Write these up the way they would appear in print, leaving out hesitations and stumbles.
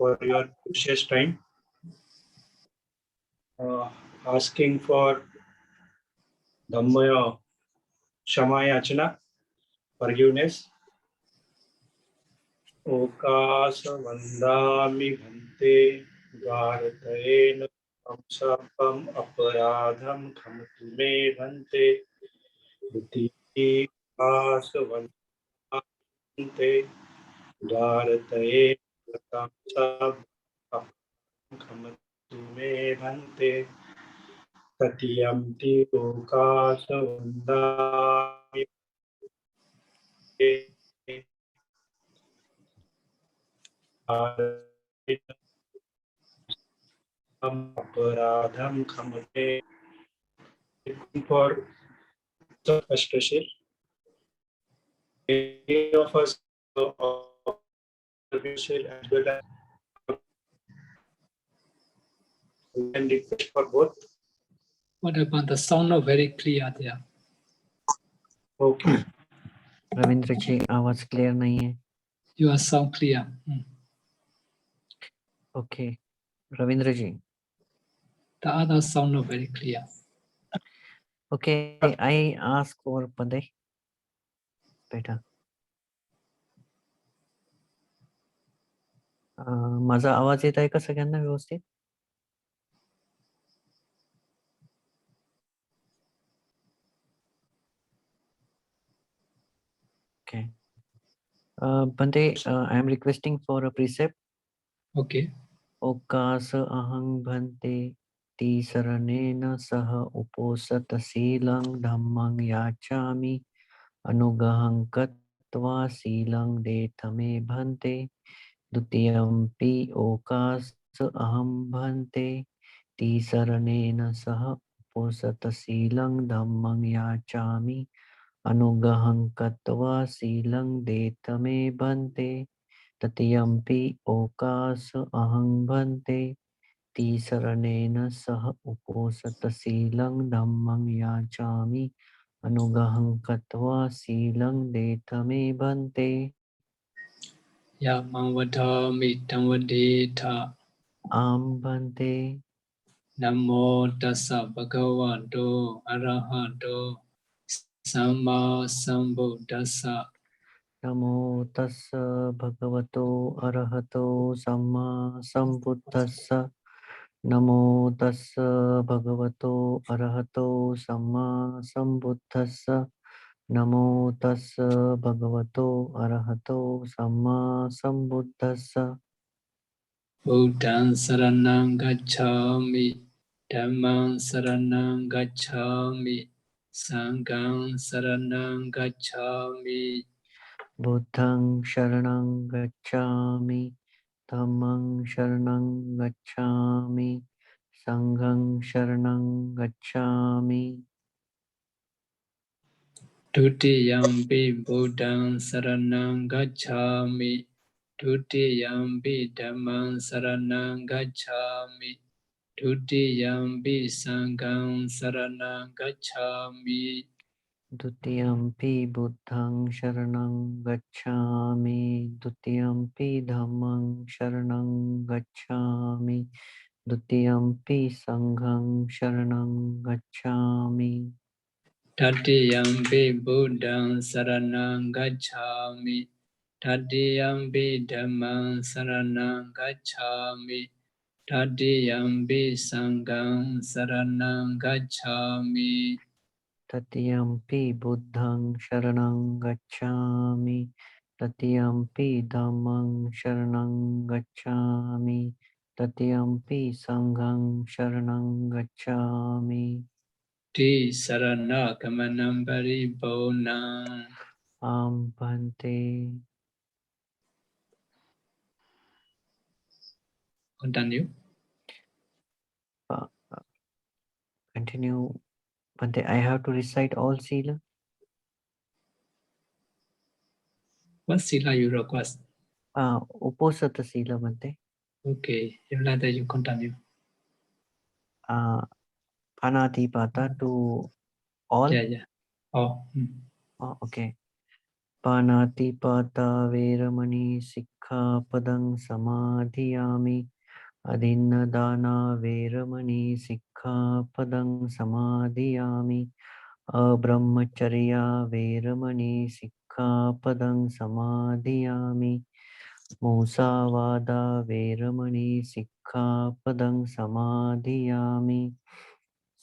for your precious time. Asking for Dhamma Shamayachana, forgiveness. Okasa Vandami Bhante Bharatayena Samsapam Aparadham Khamatume Bhante Buddhi Okasa Vandami Bharatayena Samsapam Khamatume Bhante Tatyamti Okasa Vandami Aparadham Khamate for frustration. Any of us as well as we can request for both. What about the sound not very clear there? Okay. Ravindra जी आवाज clear नहीं है. Your sound clear. Okay, Ravindra ji. The other sound not very clear. Okay, I ask for Pande. बेटा. माझा आवाज येत आहे का सगळ्यांना व्यवस्थित? Okay. Pande, I am requesting for a precept. Okay. Okas ahang bhante ti saranena saha uposat silang dhammang yachami anugahang katva silang detame bhante dutiyampi okas aham bhante ti saranena saha uposat silang dhammang yachami anugahang katva silang detame bhante Tatyampi okas ahang bhante ti saranena sah uposata silang dhammang yachami anugahang katva silang detame bhante. Ya mangvadami tamvadeta. Bhante. Namo tassa bhagavato arahato samma sambuddhassa. Namo tassa bhagavato arahato samma sambuddhassa. Namo tassa bhagavato arahato samma sambuddhassa. Namo tassa bhagavato arahato samma sambuddhassa. Buddhaṃ saranam gacchāmi, Dhammam saranam gacchāmi, Sangham saranam gacchāmi. Buddhaṃ sharanam gacchāmi, Dhammam sharanam gacchāmi, Sangham sharanam gacchāmi. Dutiyampi Buddhaṃ saranam gacchāmi, Dutiyampi Dhammam saranam gacchāmi, Dutiyampi Sangham saranam gacchāmi. Dutiyampi Buddhaṃ sharanam gacchāmi, Dutiyampi Dhammam sharanam gacchāmi, Dutiyampi Sangham sharanam gacchāmi. Tatiyampi Buddhaṃ saranam gacchāmi, Tatiyampi Dhammam saranam gacchāmi, Tatiyampi Sangham saranam gacchāmi. Tatiyampi Buddhaṃ sharanam gacchāmi, Tatiyampi Dhammam sharanam gacchāmi, Tatiyampi Sangham sharanam gacchāmi. Ti sarana kamanam paripurnam. Bhante. Continue. Continue. Bhante, I have to recite all sila. What sila you request? Uposatha sila, Bhante. Okay, if like that you continue. Panatipata to all. Yeah. Oh. Okay. Panatipata Veramani Sikkhapadang Samadhiyami. Adinnadana Veramani Sikkhapadang Samadhiyami. Abrahmacharya Veramani Sikkhapadang Samadhiyami. Musavada Veramani Sikkhapadang Samadhiyami.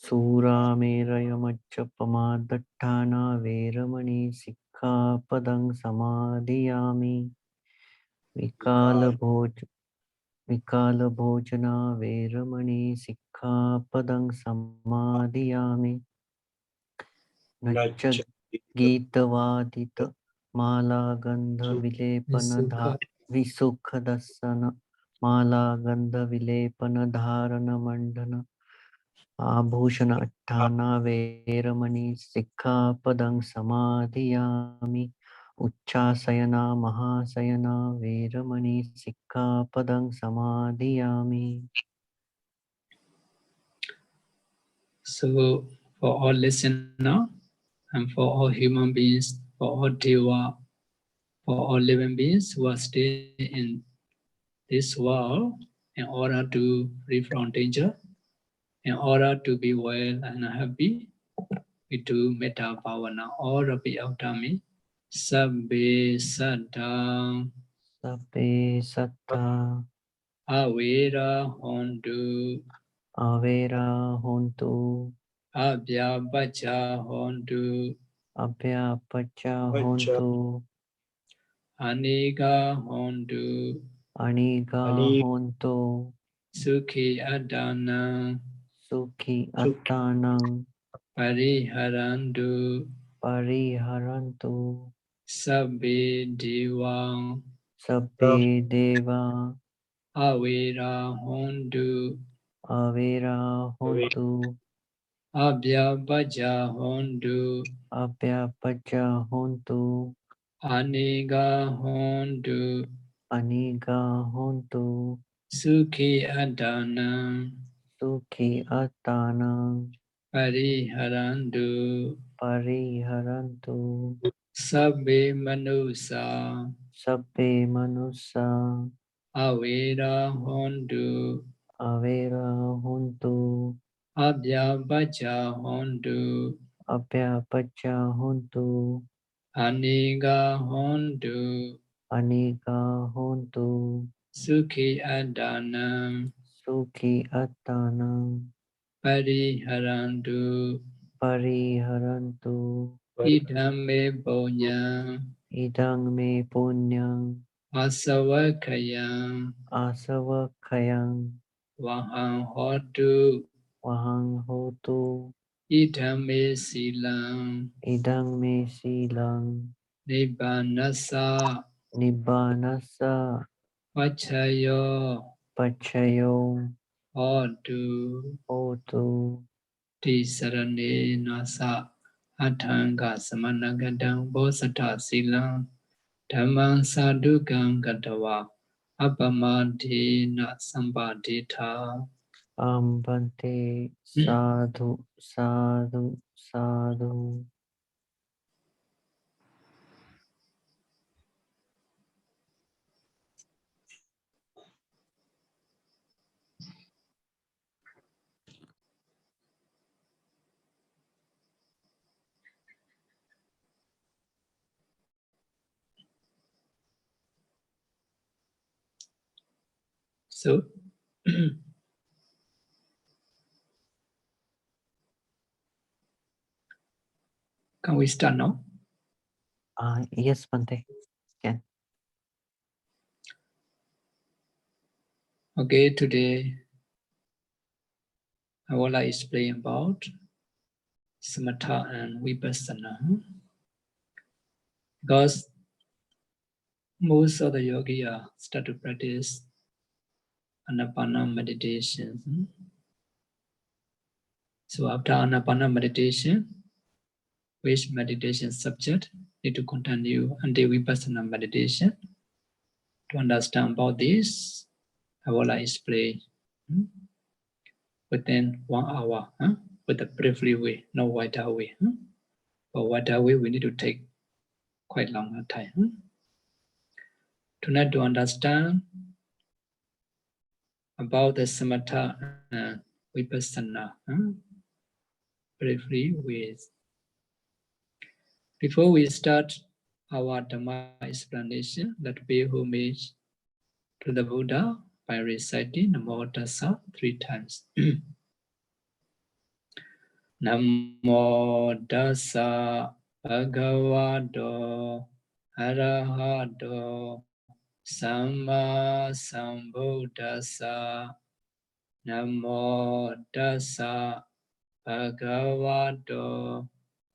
Suramerayamacchapamadatthana Veramani Sikkhapadang Samadhiyami. Vikala Bhojana Veramani Sikkhapadang Samadhiyami. Nacha Gitavadita Mala Gandha Vilepana Visukhadasana Mala Gandha Vilepana Dharana Mandana Abhushana Attana Veramani Sikkhapadang Samadhiyami. Uchchasayana Mahasayana Veramani Sikkhapadang Samadhiyami. So for all listeners and for all human beings, for all deva, for all living beings who are staying in this world in order to free from danger, in order to be well and happy, we do metta bhavana or repeat after me. Sabbe saddha Sabbe sattha avera hondu avera hontu abhyabhaja hondu abhyapacha hontu aniga hondu aniga hontu sukhi adana sukhi attanang pariharandu pariharantu sabbe deva sabbe deva avera hondu avera hontu abhyabhaja hondu abhyapacha hontu aniga hondu aniga hontu sukhi adana sukhi attanang pariharandu pariharantu sabbe manusa sabbe manussa avera hondu avera hontu abhyabhaja hondu abhyapacha hontu aniga hondu aniga hontu sukhi adana sukhi attanang pariharandu pariharantu idam me punya idang me punyang asavakayam asavakhayang vahang hotu wahang hotu idam me silam idang me silang nibbanasa nibbanasa vachayo pachayo hotu hotu tisarane nasa atthanga samanagadam bosata silam dhammang sadukam gatawa appamadena sampadita. ambante sadhu sadhu sadhu. So can we start now? Yes, Bante. Can. Okay, today I would like to explain about samatha and vippasana. Because most of the yogi start to practice anapana meditation. So after anapana meditation, which meditation subject need to continue until vipassana meditation. To understand about this, I will explain within 1 hour with a briefly way, no wider way. For wider way, we need to take quite long time. Tonight to understand about the samatha and vippasana. Briefly, before we start our Dhamma explanation, let pay homage to the Buddha by reciting Namo Tassa 3 times. Namo Tassa Bhagavato Arahato Samma Sambuddhassa. Namo Tassa Bhagavato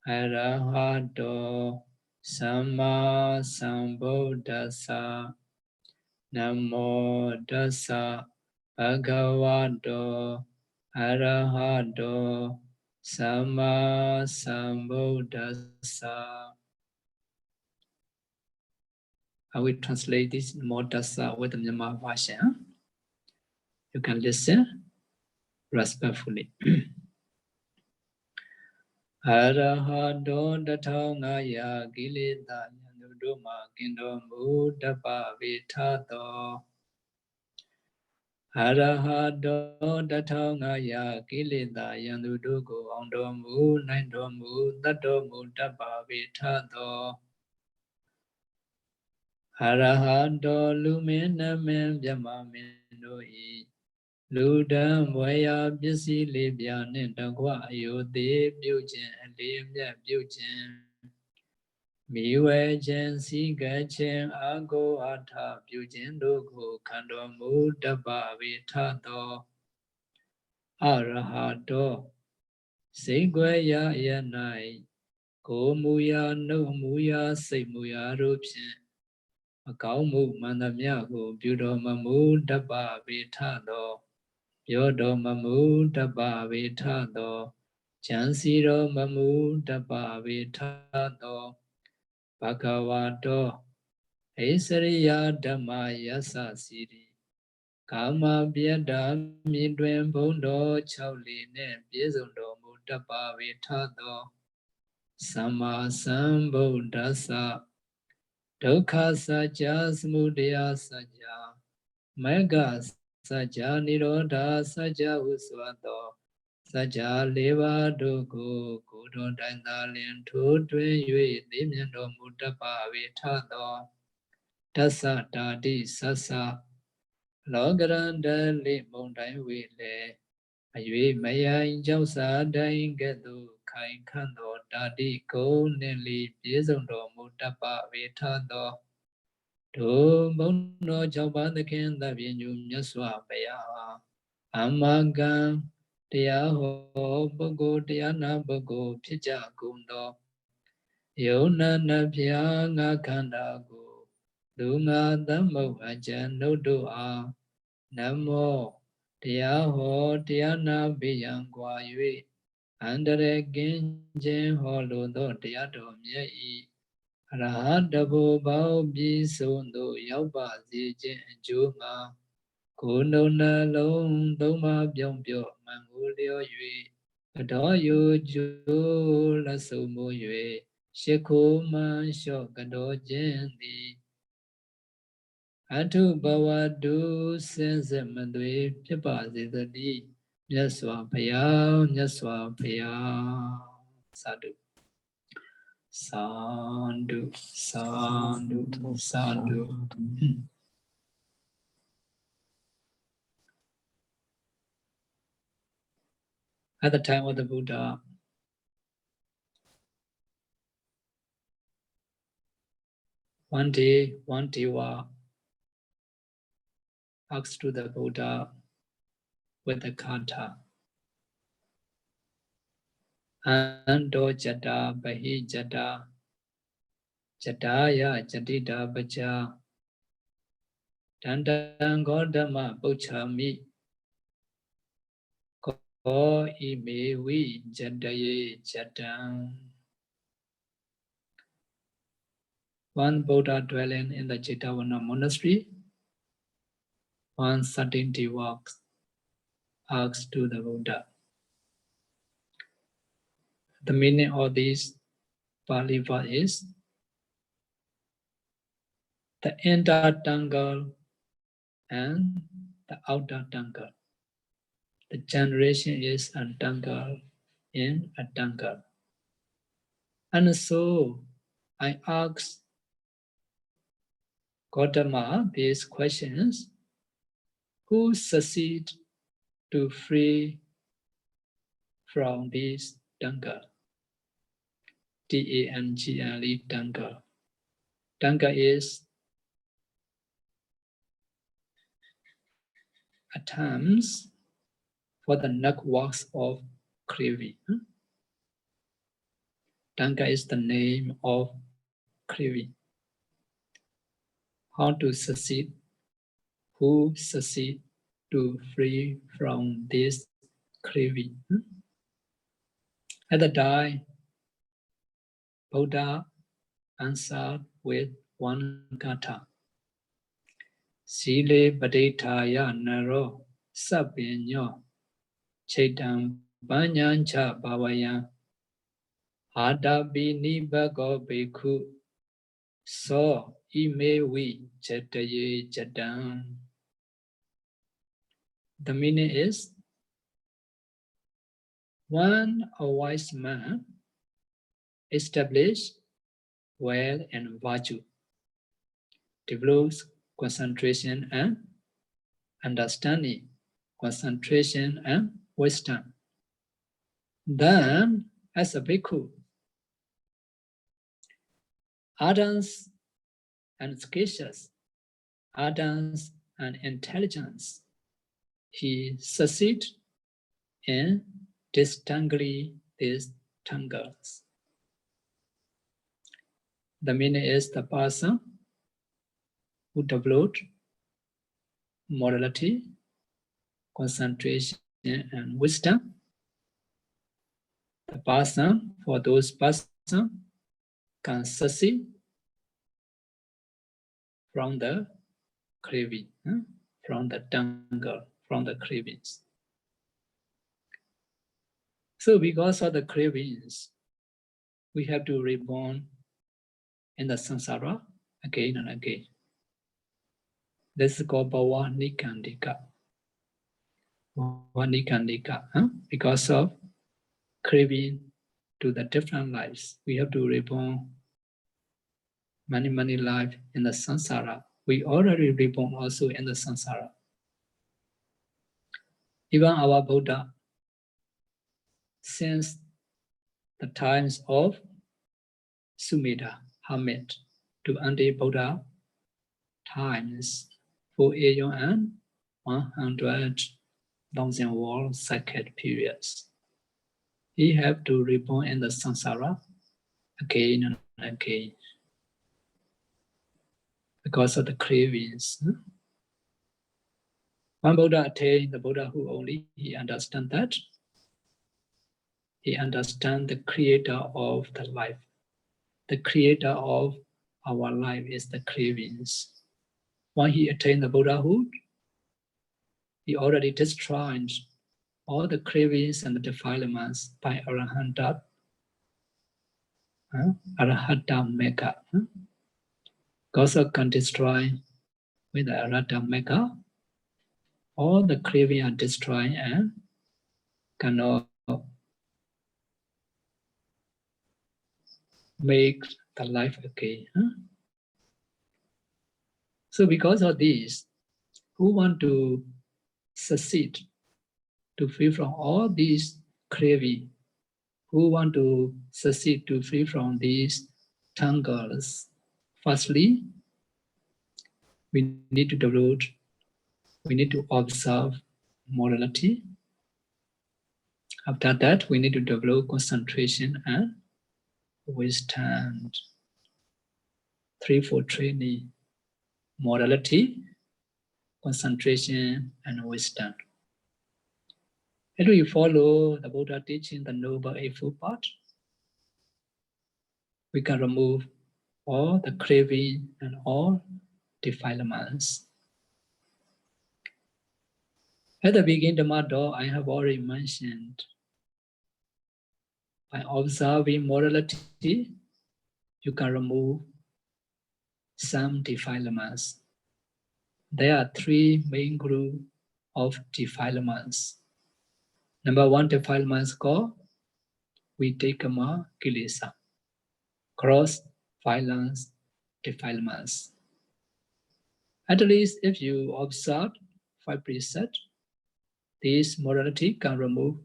Arahato Samma Sambuddhassa. Namo Tassa Bhagavato Arahato Samma Sambuddhassa. I will translate this Namo Tassa with the Myanmar version. You can listen respectfully. Arahato Dathangaya Gilita Yanuduma Kindo Muddhapa Vitato. Arahato Dathangaya Gilita Yanudugo Ondomu Naindomu Tatomu Dapa Vitato. Arahato Luminamen Vyamamindoi. Ludam Vaya Byasi Libya Nindagwa Ayode Byujin Alibya Byujin Miwe Jen Siga Chen Ago Ata Byujin Dogo Kando Mudaba Vitato Arahato Segwaya Yanai Ko Muya No Muya Se Muya Rupshin Akaumu Manamya Go Budo Mamu Daba Vitato Yodo Mamu Daba Vitato Chansiro Mamu Daba Vitato Bhagavato Esariya Dhamma Yasa Siri Kama Vyada Midwen Bondo Chauli Ne Byezundo Mudaba Vitato Sama Sambuddhasa Dukha Saja Samudaya Saja Mega Saja Nirodha Saja Uswato Saja Leva Dogo Kudo Dandalin Tudwe Yue Dimyando Mudaba Vitato Tassa Dadi Sasa Logaranda Li Mondai Wile Ayue Mayan Jausa Dain Gedu Kain Kando Dadi Ko Nili Piezondo Mudaba Vitato Do Bono Jauban the Ken the Vinu Yaswa Baya Amagan Tiaho Bogo Diana Bogo Pija Gundo Yona Napianga Kandago Dunga Dhammo Ajan no Doa Namo Tiaho Tiana Biyangwa Yui Andere Genjen Holo Do Tiado Mye Rahadabo Bao Bisondo Yauba Zijin Junga Kuno Na Long Doma Byong Byo Mangulio Yui Adoyo Jo La Somo Yui Shekoma Shokado Jendi Atu Bawadu Sensemandwe Pipazidadi Nyaswa Paya Nyaswa Paya Sadhu Sadhu Sadhu Sadhu. At the time of the Buddha, one day, one Deva asked to the Buddha with the kata, Ando Jada Bahi Jada Jadaya Jadida Baja Dandang Godama Bochami Ko Ime We Jadaye Jadang. One Buddha dwelling in the Jetavana monastery, one certain Deva asked to the Buddha. The meaning of this Pali verse is the inner tangle and the outer tangle. The generation is a tangle in a tangle. And so I asked Gautama these questions: who succeed to free from this tangle? Tangle. Tangle. Tangle is at times for the networks of craving. Tangle is the name of craving. How to succeed? Who succeed to free from this craving? At the time, Buddha answered with one kata. Sile padetaya naro sabinyo chaitam banyancha bhavaya adabi nibago bhikkhu so imevi jataye jadam. The meaning is, when a wise man established well and virtue, develops concentration and understanding, concentration and wisdom, then as a bhikkhu, ardence and skills, ardence and intelligence, he succeeds in disentangling these tangles. The meaning is the person who developed morality, concentration, and wisdom. The person, for those persons, can succeed from the craving, from the tangle, from the cravings. So because of the cravings, we have to reborn in the samsara again and again. This is called bhava nikandika. Bhava nikandika. Because of craving to the different lives, we have to reborn many lives in the samsara. We already reborn also in the samsara. Even our Buddha, since the times of Sumedha, hermit, to anti-Buddha times, 4 aeon and 100,000 world cycle periods, he have to reborn in the samsara again and again because of the cravings. When Buddha attained the Buddhahood only, he understand that. He understand the creator of the life. The creator of our life is the cravings. When he attained the Buddhahood, he already destroyed all the cravings and the defilements by Arahanta Mega. God can destroy with the Arahanta Mega. All the craving are destroyed and cannot make the life okay. So because of this, who want to succeed to free from all these craving, who want to succeed to free from these tangles, firstly, we need to develop, we need to observe morality. After that, we need to develop concentration and wisdom. 3-4 training: morality, concentration, and wisdom. If we follow the Buddha teaching, the Noble Eightfold Path, we can remove all the craving and all defilements. At the beginning of Dhamma, I have already mentioned, by observing morality, you can remove some defilements. There are three main groups of defilements. Number one defilement is called vitekama kilesa, gross violence defilements. At least if you observe 5 precepts, this morality can remove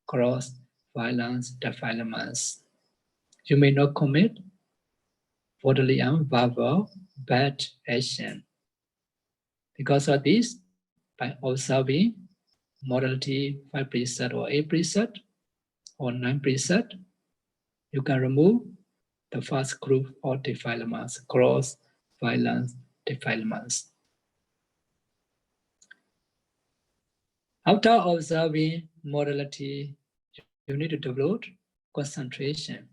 gross violence defilements. You may not commit bodily and verbal bad action. Because of this, by observing morality 5 precept or 8 precept or 9 precept, you can remove the first group of defilements, gross violence defilements. After observing morality, you need to develop concentration.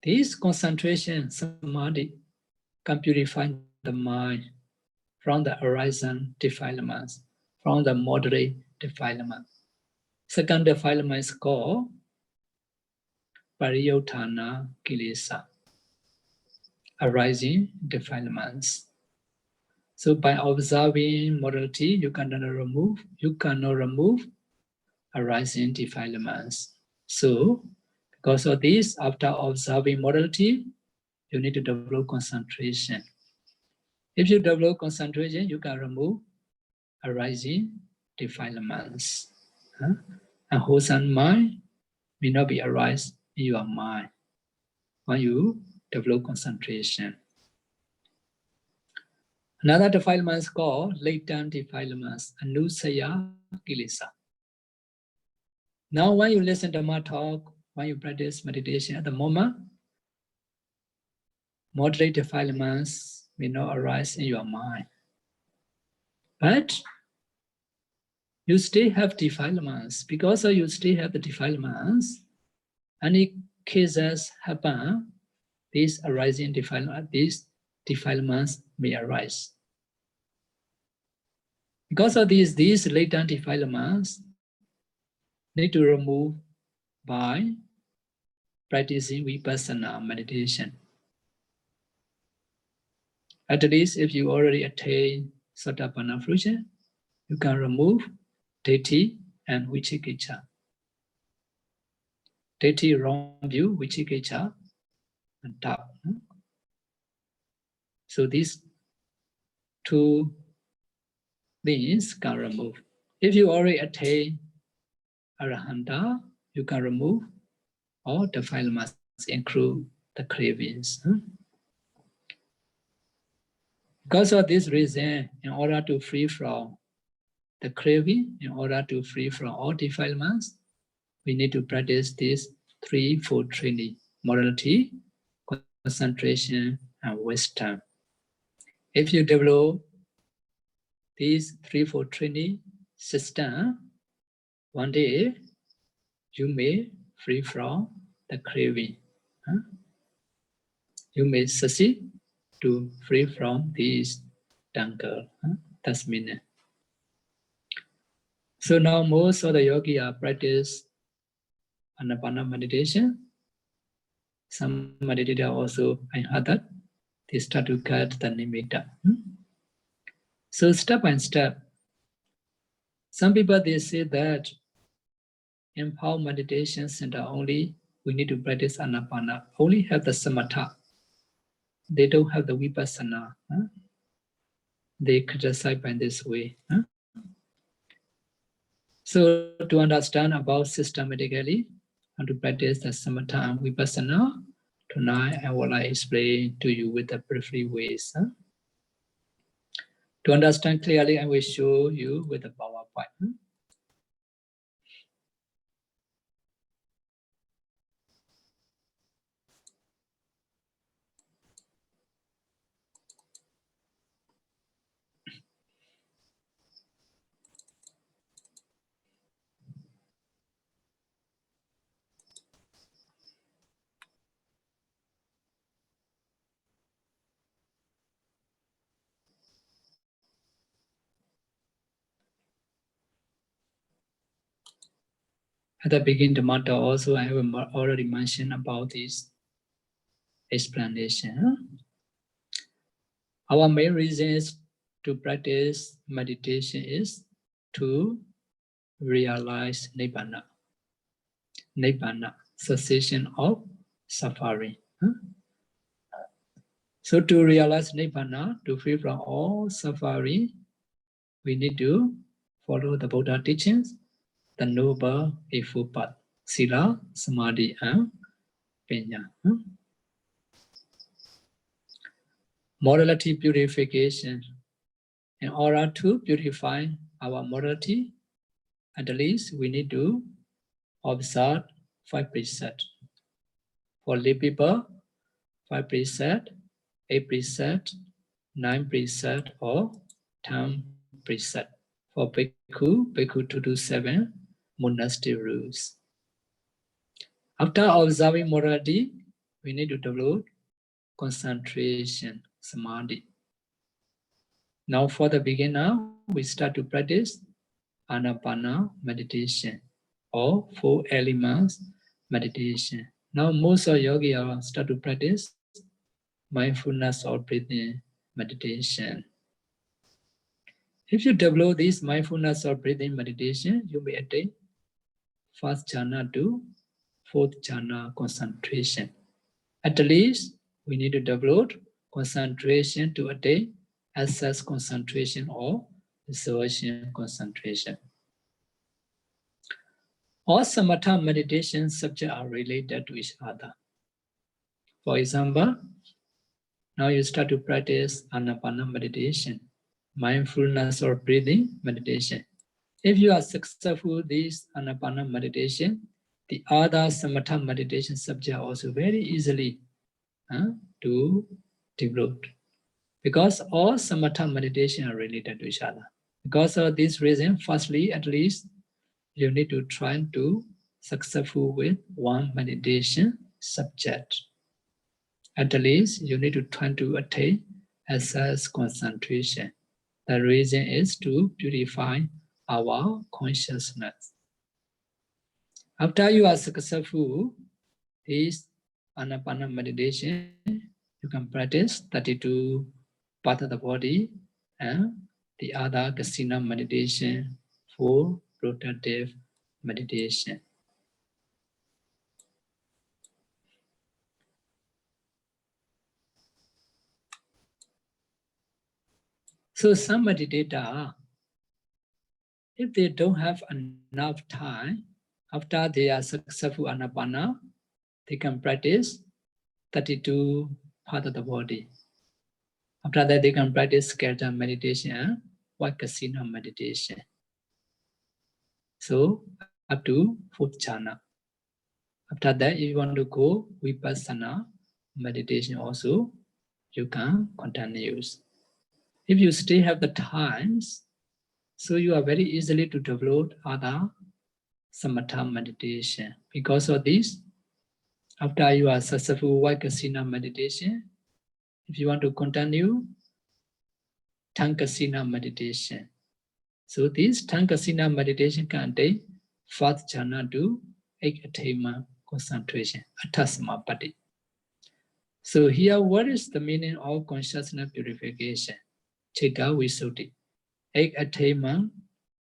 This concentration, samadhi, can purify the mind from the horizon defilements, from the moderate defilement. Second defilement is called pariyotthana kilesa, arising defilements. So by observing morality, you cannot remove arising defilements. So because of this, after observing morality, you need to develop concentration. If you develop concentration, you can remove arising defilements. A wholesome mind may not be arise in your mind when you develop concentration. Another defilement is called latent defilements, anusaya kilesa. Now when you listen to Dhamma talk, when you practice meditation at the moment, moderate defilements may not arise in your mind. But you still have defilements. Because you still have the defilements, any cases happen, these defilements may arise. Because of these latent defilements need to remove by practicing vippasana meditation. At least if you already attain sotapanna fruition, you can remove ditthi and vicikiccha. Ditthi, wrong view, vicikiccha, and doubt. So these two things can remove. If you already attain arahanta, you can remove all defilements, include the cravings. Because of this reason, in order to free from the craving, in order to free from all defilements, we need to practice these 3-fold training: morality, concentration, and wisdom. If you develop these 3-fold training system, one day you may free from the craving. You may succeed to free from these tangle. That's meaning. So now most of the yogi are practice anapana meditation. Some meditator also I heard that they start to get the nimitta. So step by step, some people they say that in power meditation center only we need to practice anapana, only have the samatha. They don't have the vippasana. They criticize by this way. So to understand about systematically and to practice the samatha and vippasana, tonight I will explain to you with the periphery ways. To understand clearly, I will show you with the PowerPoint. At the beginning, the matter also I have already mentioned about this explanation. Our main reason is to practice meditation is to realize Nibbana. Nibbana, cessation of suffering. So to realize Nibbana, to free from all suffering, we need to follow the Buddha teachings, the Noble Eightfold Path, Sila, Samadhi, and Panya. Morality purification. In order to purify our morality, at least we need to observe 5 precepts. For lay people, 5 precepts, 8 precepts, 9 precepts, or 10 precepts. For bhikkhu, bhikkhu to do 7 monastic rules. After observing morality, we need to develop concentration, samadhi. Now for the beginner, we start to practice anapana meditation or 4 elements meditation. Now most of yogi are start to practice mindfulness or breathing meditation. If you develop this mindfulness or breathing meditation, you may attain first jhana to 4th jhana concentration. At least we need to develop concentration to attain access concentration or observation concentration. All samatha meditation subjects are related to each other. For example, now you start to practice anapana meditation, mindfulness or breathing meditation. If you are successful with this anapana meditation, the other samatha meditation subject also very easily to develop. Because all samatha meditation are related to each other. Because of this reason, firstly, at least you need to try to successful with one meditation subject. At least you need to try to attain access concentration. The reason is to purify our consciousness. After you are successful, this anapana meditation, you can practice 32 parts of the body and the other kasina meditation for protective meditation. So some meditator, if they don't have enough time, after they are successful anapana, they can practice 32 parts of the body. After that, they can practice skeleton meditation and vipassana meditation. So up to 4th jhana. After that, if you want to go vippasana meditation also, you can continue. If you still have the times, so you are very easily to develop other samatha meditation. Because of this, after you are successful vipassana meditation, if you want to continue Dhammasara meditation. So this Dhammasara meditation can take 4th jhana to 8 attainment concentration, attasamapatti. So here, what is the meaning of consciousness purification? Chitta visuddhi, 8 attainment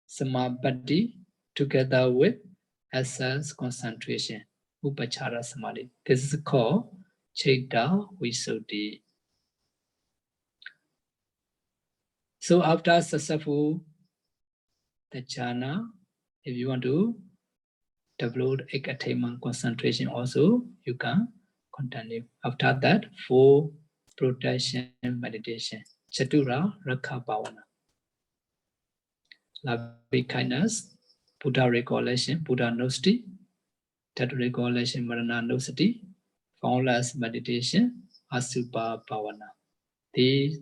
samapatti together with essence concentration, upachara samadhi. This is called chitta visuddhi. So after successful the jhana, if you want to develop attainment concentration also, you can continue. After that, 4 protection meditation, chatura rakha bhavana. Loving kindness, Buddha recollection, Buddha nosati, death recollection, marana nosati, formless meditation, asubha bhavana. These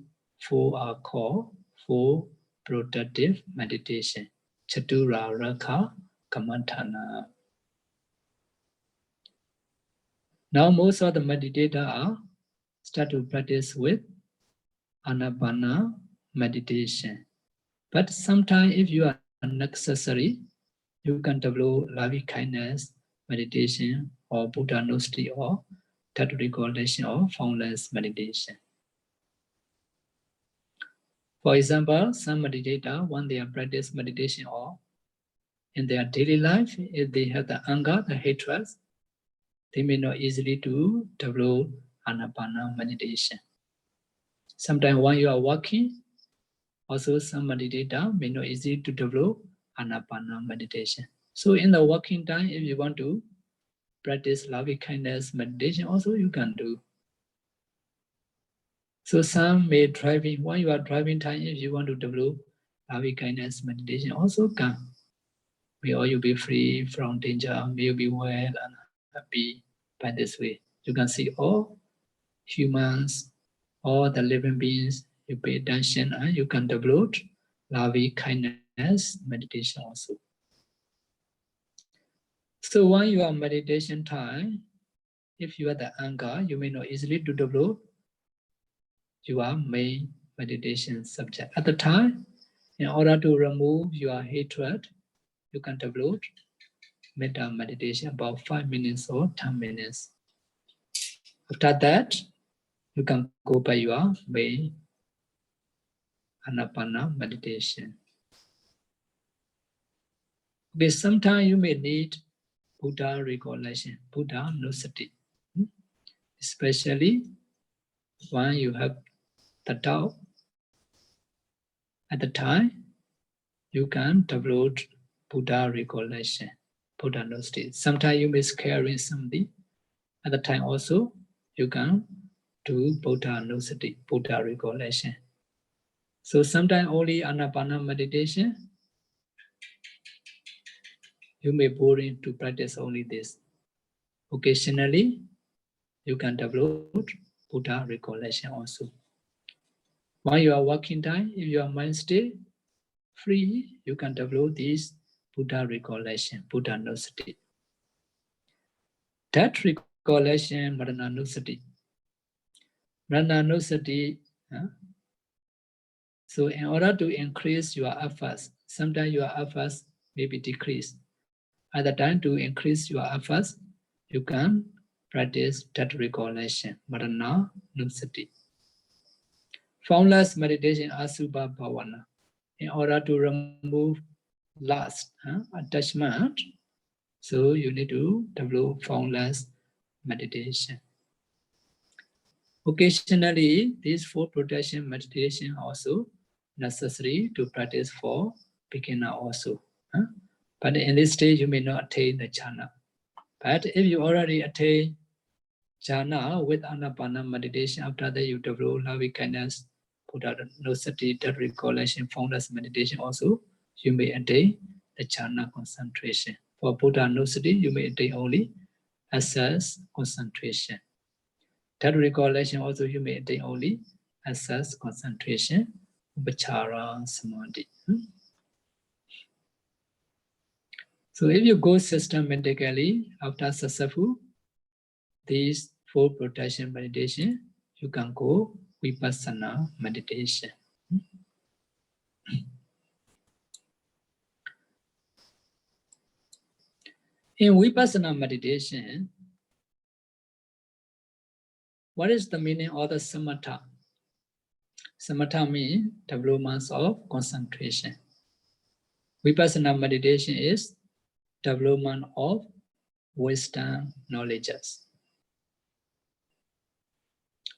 4 are called 4 protective meditation. Chatura Rakha Kamantana. Now most of the meditators are start to practice with Anapana meditation. But sometimes if you are necessary, you can develop loving kindness meditation or Buddha nosati or death recollection or formless meditation. For example, some meditator, when they are practice meditation or in their daily life, if they have the anger, the hatred, they may not easily to develop anapana meditation. Sometimes when you are walking, also some meditator may not easy to develop anapana meditation. So in the walking time, if you want to practice loving kindness meditation, also you can do. So some may driving, when you are driving time, if you want to develop loving kindness meditation, also can. May all you be free from danger, may you be well and happy by this way. You can see all humans, all the living beings, you pay attention and you can develop loving kindness meditation also. So when you are meditation time, if you have the anger, you may not easily to develop your main meditation subject. At the time, in order to remove your hatred, you can develop metta meditation about 5 minutes or 10 minutes. After that, you can go by your main anapana meditation. Okay, sometimes you may need Buddha recollection, Buddha nusati, especially when you have the doubt. At the time, you can develop Buddha recollection, Buddha nusati. Sometimes you may carry something. At the time also, you can do Buddha nusati, Buddha recollection. So sometimes only anapana meditation, you may boring to practice only this. Occasionally, you can develop Buddha recollection also. While you are working time, if your mind stay free, you can develop this Buddha recollection, Buddha nusati. That recollection, Marana nusati. Marana nusati. So in order to increase your efforts, sometimes your efforts may be decreased. At the time to increase your efforts, you can practice that recollection, Marana nusati. Formless meditation, Asubha Bhavana. In order to remove lust, attachment, so you need to develop formless meditation. Occasionally, these 4 protection meditation also necessary to practice for beginner also. But in this stage, you may not attain the jhana. But if you already attain jhana with anapana meditation, after that you develop loving kindness, Buddha nusati, that recollection, formless meditation also, you may attain the jhana concentration. For Buddha nusati, you may attain only access concentration. That recollection also you may attain only access concentration, upachara samadhi. So if you go systematically after successful these 4 protection meditation, you can go vippasana meditation. In vippasana meditation, what is the meaning of the samatha? Samatha means development of concentration. Vippasana meditation is development of wisdom knowledges.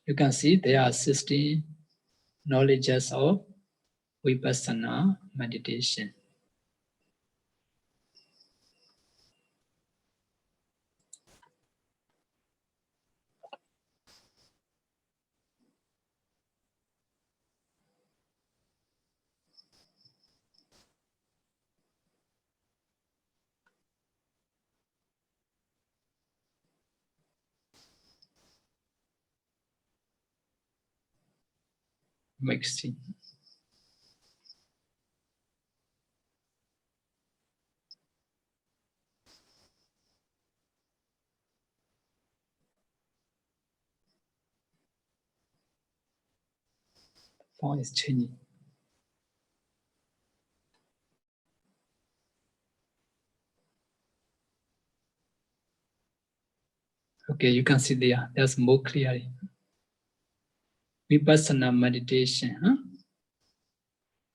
You can see there are 16 knowledges of vippasana meditation. Mixing. Font is changing. Okay, you can see there. There's more clearly. Vippasana meditation.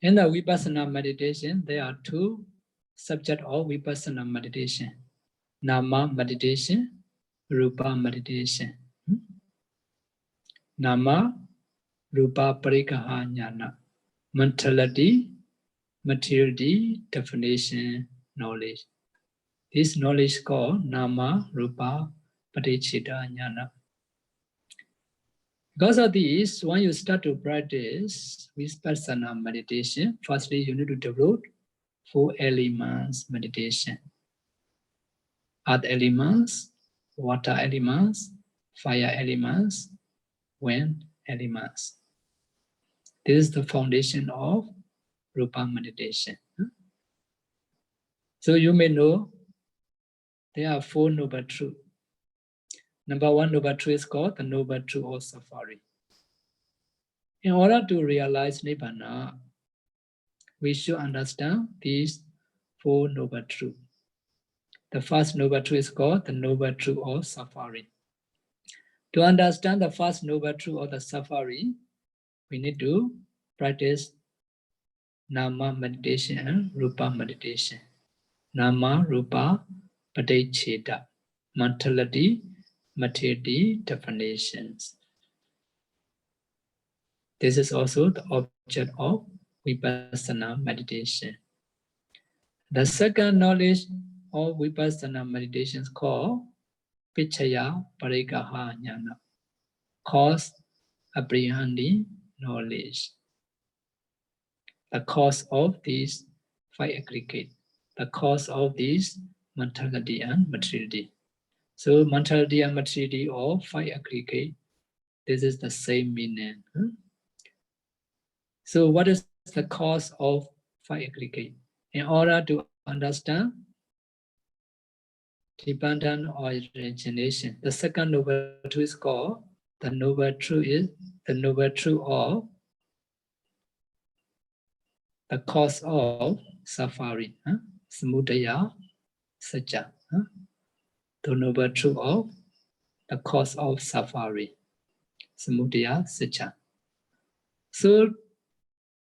In the vipassana meditation, there are two subjects of vipassana meditation: Nama meditation, Rupa meditation. Nama, Rupa Parikaha Jnana. Mentality, materiality, definition, knowledge. This knowledge is called Nama, Rupa, Parichita Jnana. Because of this, when you start to practice vipassana meditation, firstly you need to develop 4 elements meditation. Earth elements, water elements, fire elements, wind elements. This is the foundation of Rupa meditation. So you may know there are 4 noble truths. Number 1 noble truth is called the noble truth of suffering. In order to realize Nibbana, we should understand these 4 noble truths. The first noble truth is called the noble truth of suffering. To understand the first noble truth of the suffering, we need to practice Nama meditation and Rupa meditation. Nama, Rupa, Padecheta, mentality, materiality, definitions. This is also the object of vipassana meditation. The second knowledge of vipassana meditation is called Pichaya Parikaha Jnana, cause apprehending knowledge. The cause of these 5 aggregate, the cause of these mentality and materiality. So mentality and materiality of 5 aggregate, this is the same meaning. So what is the cause of 5 aggregate? In order to understand dependent origination, the second noble truth is called the noble truth is the noble truth of the cause of suffering. Samudaya Sajja. The noble truth of the cause of suffering. Samudaya Sajja. So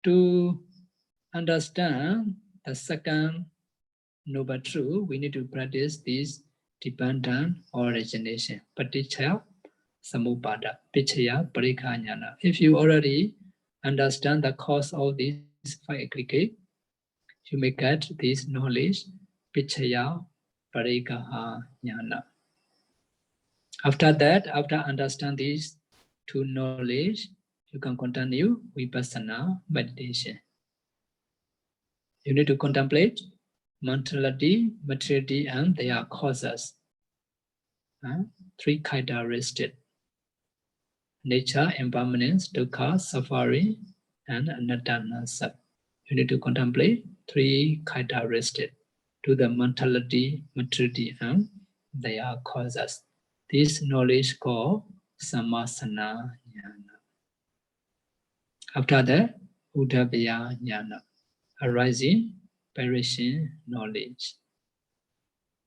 to understand the second noble truth, we need to practice this dependent origination. Paticca Samuppada, Pichaya Parikha Jnana. If you already understand the cause of these 5 aggregate, you may get this knowledge, Pichaya Parikha Jnana. After that, after understand these 2 knowledge, you can continue vipassana meditation. You need to contemplate mentality, materiality, and their causes. 3 characteristics: nature, impermanence, dukkha, suffering, and anatta. You need to contemplate 3 characteristics to the mentality, materiality, and their causes. This knowledge called Dhammasara jnana. After that, Uddhaya jnana, arising, perishing knowledge.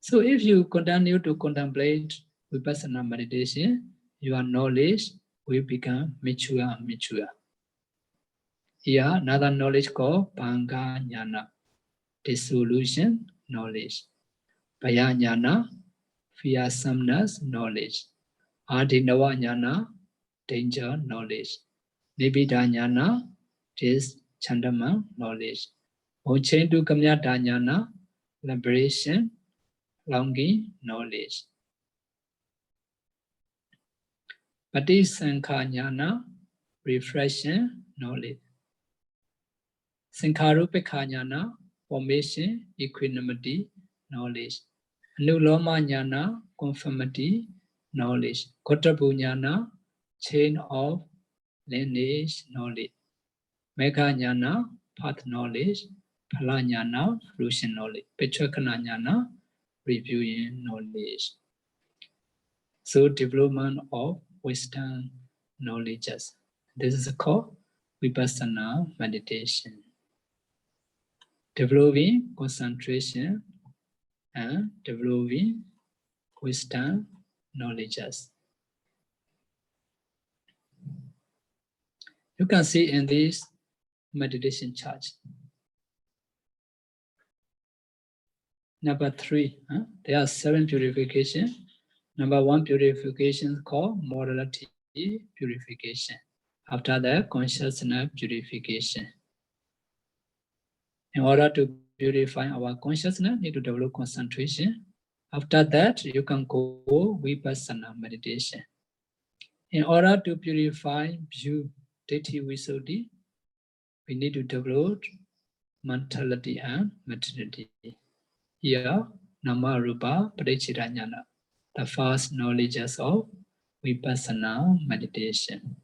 So if you continue to contemplate vipassana meditation, your knowledge will become mature. Here, another knowledge called Bhanga jnana, dissolution knowledge. Bhaya jnana, fearsomeness knowledge. Adinava jnana, danger knowledge. Nibbida jnana, disenchantment knowledge. Mocchentu kamyata jnana, liberation, longing knowledge. Patisankha jnana, reflection knowledge. Sankharupekha jnana, formation, equanimity knowledge. Anuloma jnana, conformity knowledge. Kottabu jnana, chain of lineage knowledge. Megha jnana, path knowledge. Phala jnana, fruition knowledge. Pichakana jnana, reviewing knowledge. So development of wisdom knowledges. This is called vipassana meditation. Developing concentration and developing wisdom knowledges. You can see in this meditation charge. Number 3, there are 7 purification. Number 1 purification called morality purification. After that, consciousness purification. In order to purify our consciousness, need to develop concentration. After that, you can go vippasana meditation. In order to purify view, ditthi, visuddhi, we need to develop mentality and materiality. Here, nama rupa parichita jnana, the first knowledges of vippasana meditation.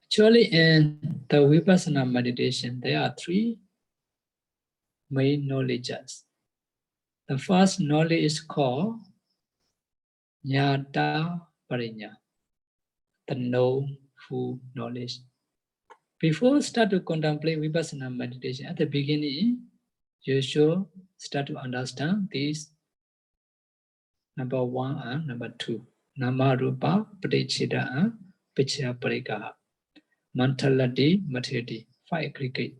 Actually, in the vippasana meditation, there are 3 main knowledges. The first knowledge is called Jnata Parinya, the known full knowledge. Before start to contemplate vipassana meditation, at the beginning, you should start to understand these number 1 and number 2. Nama rupa padichita and pichya parikaha. Mentality, materiality, 5 aggregate.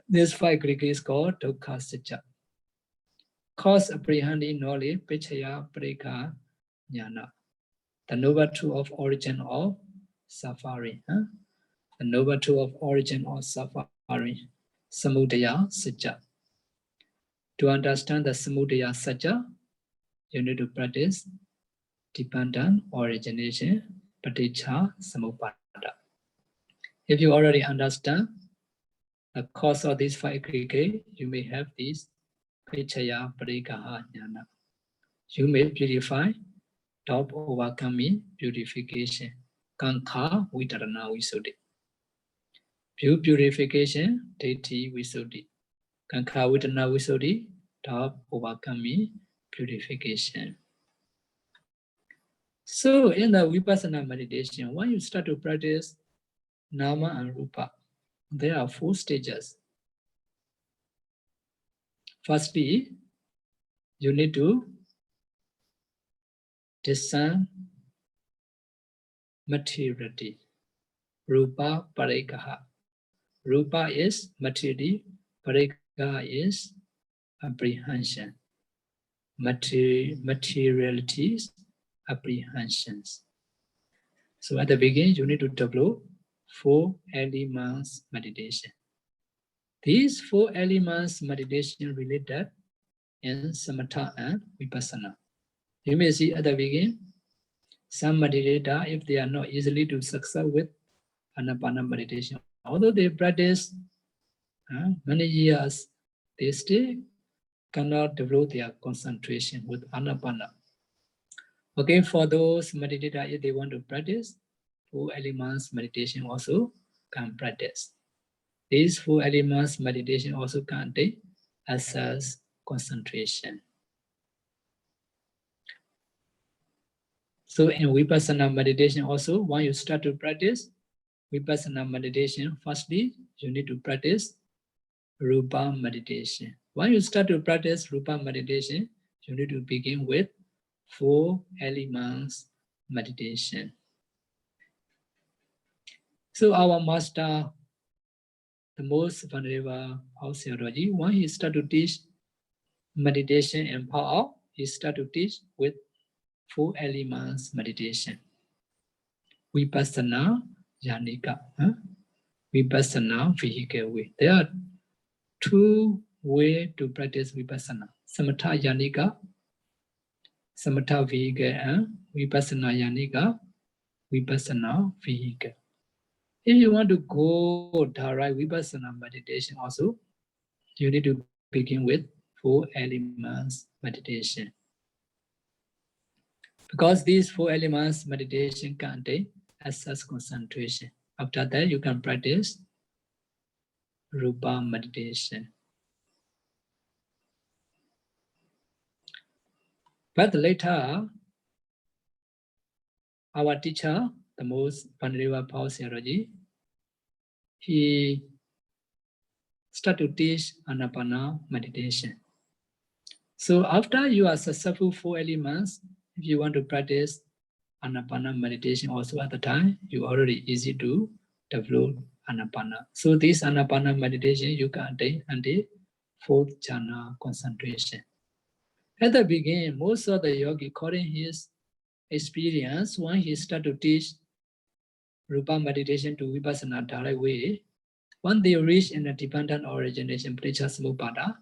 This 5 aggregate is called dukkha sacca. Cause apprehending knowledge, pichya parikaha jnana. The noble truth of origin of suffering. The noble truth of origin of suffering. Samudaya sacca. To understand the samudaya sacca, you need to practice dependent origination, paticca samuppada. If you already understand the cause of these 5 aggregate, you may have this pichya parikaha jnana. You may purify top overcoming purification, kankha vitarana visuddhi. View purification, ditthi visuddhi. Kankha vitarana visuddhi, top overcoming purification. So in the vipassana meditation, when you start to practice nama and rupa, there are 4 stages. Firstly, you need to discern materiality. Rupa parikaha. Rupa is materiality, parikaha is apprehension. Materialities, apprehensions. So at the beginning, you need to develop 4 elements meditation. These 4 elements meditation related in samatha and vipassana. You may see at the beginning, some meditator, if they are not easily to succeed with anapana meditation, although they practice many years, they still cannot develop their concentration with anapana. Okay, for those meditators, if they want to practice 4 elements meditation, also can practice. These 4 elements meditation also can take assess concentration. So in vipassana meditation also, when you start to practice vipassana meditation, firstly, you need to practice rupa meditation. When you start to practice rupa meditation, you need to begin with 4 elements meditation. So our master, the most venerable house theology, when he start to teach meditation and power, he start to teach with 4 elements meditation. Vipassana yanika, vipassana vehicle way. There are 2 ways to practice vipassana. Samatha yanika, samatha vehicle, and vipassana yanika, vipassana vehicle. If you want to go direct vipassana meditation also, you need to begin with 4 elements meditation. Because these 4 elements meditation can take assess concentration. After that, you can practice rupa meditation. But later, our teacher, the most venerable Paul Sayadaw, he started to teach anapana meditation. So after you are successful 4 elements, if you want to practice anapana meditation also at the time, you already easy to develop anapana. So this anapana meditation you can attain until fourth jhana concentration. At the beginning, most of the yogi, according his experience, when he start to teach rupa meditation to vipassana direct way, when they reach in a dependent origination, pada,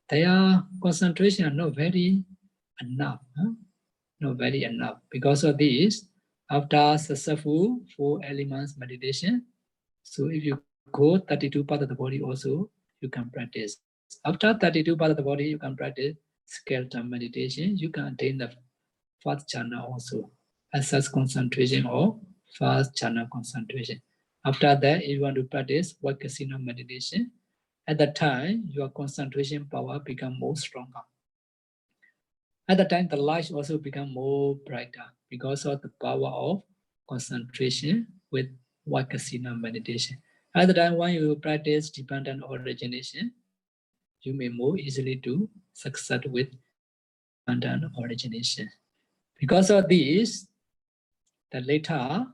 their concentration are not very enough. Not very enough. Because of this, after successful 4 elements meditation, so if you go 32 part of the body also, you can practice. After 32 part of the body, you can practice skeleton meditation. You can attain the first jhana also. Access concentration or first jhana concentration. After that, if you want to practice vippasana meditation, at that time, your concentration power become more stronger. At the time, the light also become more brighter because of the power of concentration with vippasana meditation. At the time, when you practice dependent origination, you may more easily to succeed with dependent origination. Because of this, the later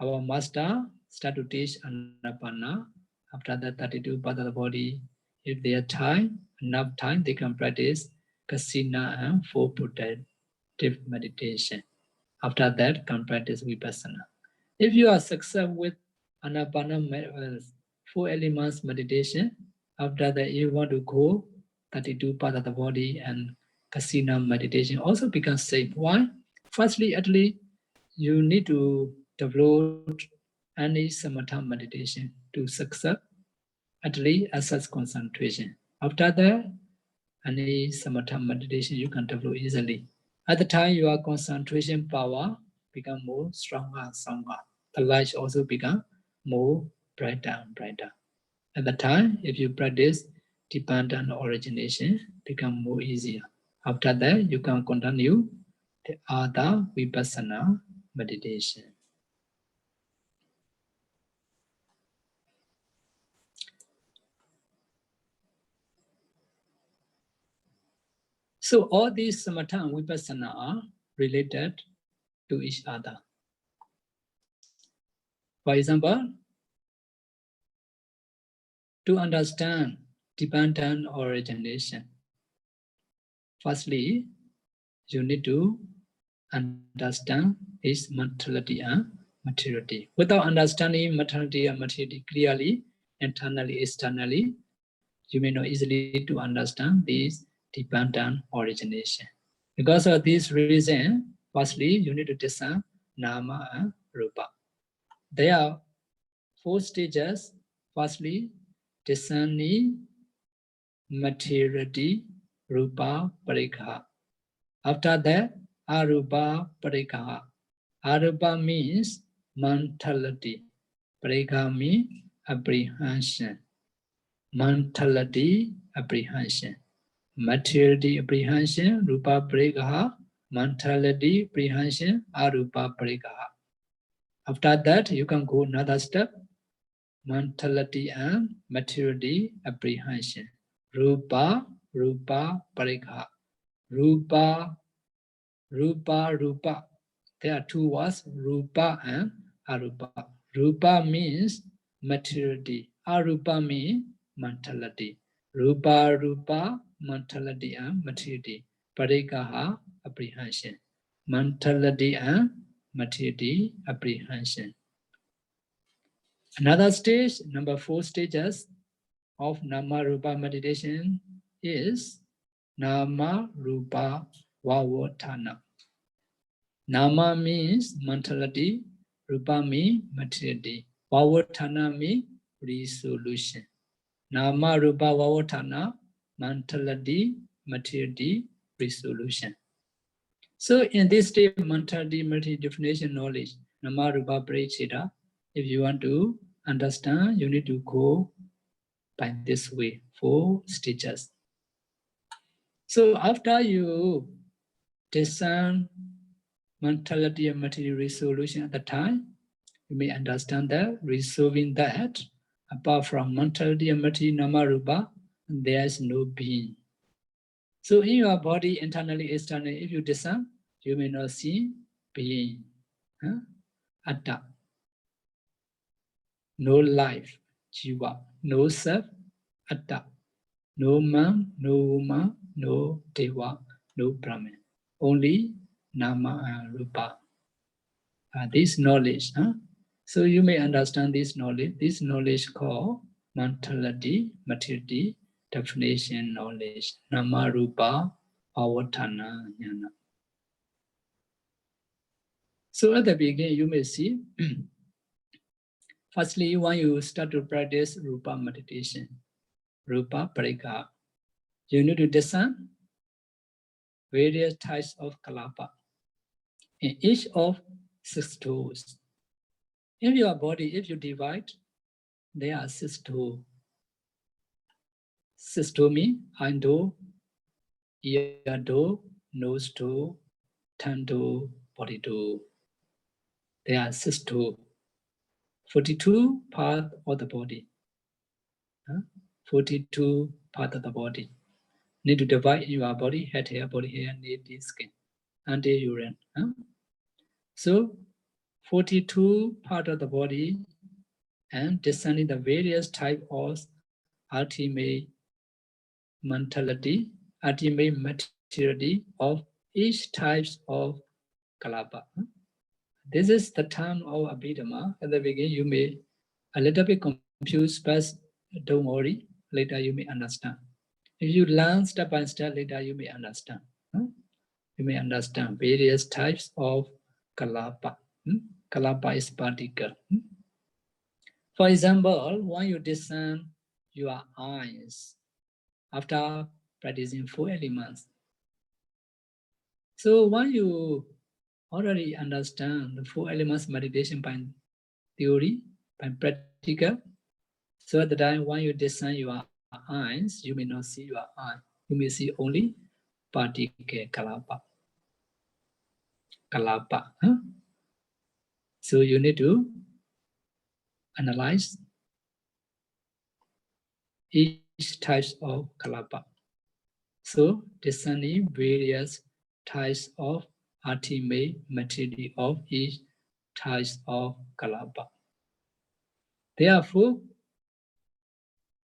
our master start to teach anapana. After that 32 part of the body, if they have time, enough time, they can practice kasina and 4 protective meditation. After that, can practice vipassana. If you are successful with anapana 4 elements meditation, after that you want to go 32 part of the body and kasina meditation also becomes safe. Why? Firstly, at least you need to develop any samatha meditation to success at least assess concentration. After that, any samatha meditation you can develop easily. At the time, your concentration power become more stronger and stronger. The light also become more brighter and brighter. At the time, if you practice dependent origination, become more easier. After that, you can continue the other vipassana meditation. So all these samatha and vipassana are related to each other. For example, to understand dependent origination, firstly, you need to understand its materiality and materiality. Without understanding materiality and materiality clearly, internally, externally, you may not easily to understand this dependent origination. Because of this reason, firstly, you need to discern nama and rupa. There are 4 stages. Firstly, discerning materiality, rupa parikha. After that, arupa parikha. Arupa means mentality. Parikha means apprehension. Mentality, apprehension. Materiality, apprehension, rupa parikha. Mentality, apprehension, arupa parikha. After that, you can go another step. Mentality and materiality apprehension. Rupa, rupa, parikha. Rupa, rupa, rupa. There are 2 words, rupa and arupa. Rupa means materiality. Arupa means mentality. Rupa, rupa, mentality and materiality. Parikaha, apprehension. Mentality and materiality apprehension. Another stage, number 4 stages of Nama Rupa meditation is Nama Rupa Vavotana. Nama means mentality, Rupa means materiality, Vavotana means resolution. Nama Rupa Vavotana, mentality, materiality, resolution. So in this stage, mentality, materiality, definition, knowledge, Nama Rupa Parikshita, if you want to understand, you need to go by this way, 4 stages. So after you discern mentality and material resolution at the time, you may understand that resolving that, apart from mentality and material nama rupa, there is no being. So in your body, internally, externally, if you discern, you may not see being, atta. no life, jiva, no self, atta, no man, no woman, no deva, no Brahman, only nama and rupa. This knowledge, so you may understand this knowledge called mentality, materiality, definition knowledge, nama rupa, avatana, jnana. So at the beginning, you may see, firstly, when you start to practice rupa meditation, rupa parika, you need to discern various types of kalapa in each of 6 toes. In your body, if you divide, there are 6 toes. 6 toes means hand toe, ear toe, nose toe, tongue toe, body toe. There are 6 toes. 42 parts of the body. 42 parts of the body. Need to divide in your body, head hair, body hair, nail, skin, and urine. So 42 part of the body and discerning the various type of ultimate mentality, ultimate materiality of each types of kalapa. This is the term of Abhidhamma. At the beginning, you may a little bit confused, but don't worry. Later, you may understand. If you learn step by step, later you may understand. You may understand various types of kalapa. Kalapa is particle. For example, when you discern your eyes after practicing 4 elements. So when you already understand the 4 elements meditation by theory, by practical, so at the time when you discern your eyes, you may not see your eye. You may see only particle kalapa. Kalapa. So you need to analyze each type of kalapa. So discerning various types of ultimate material of each type of kalapa. There are 4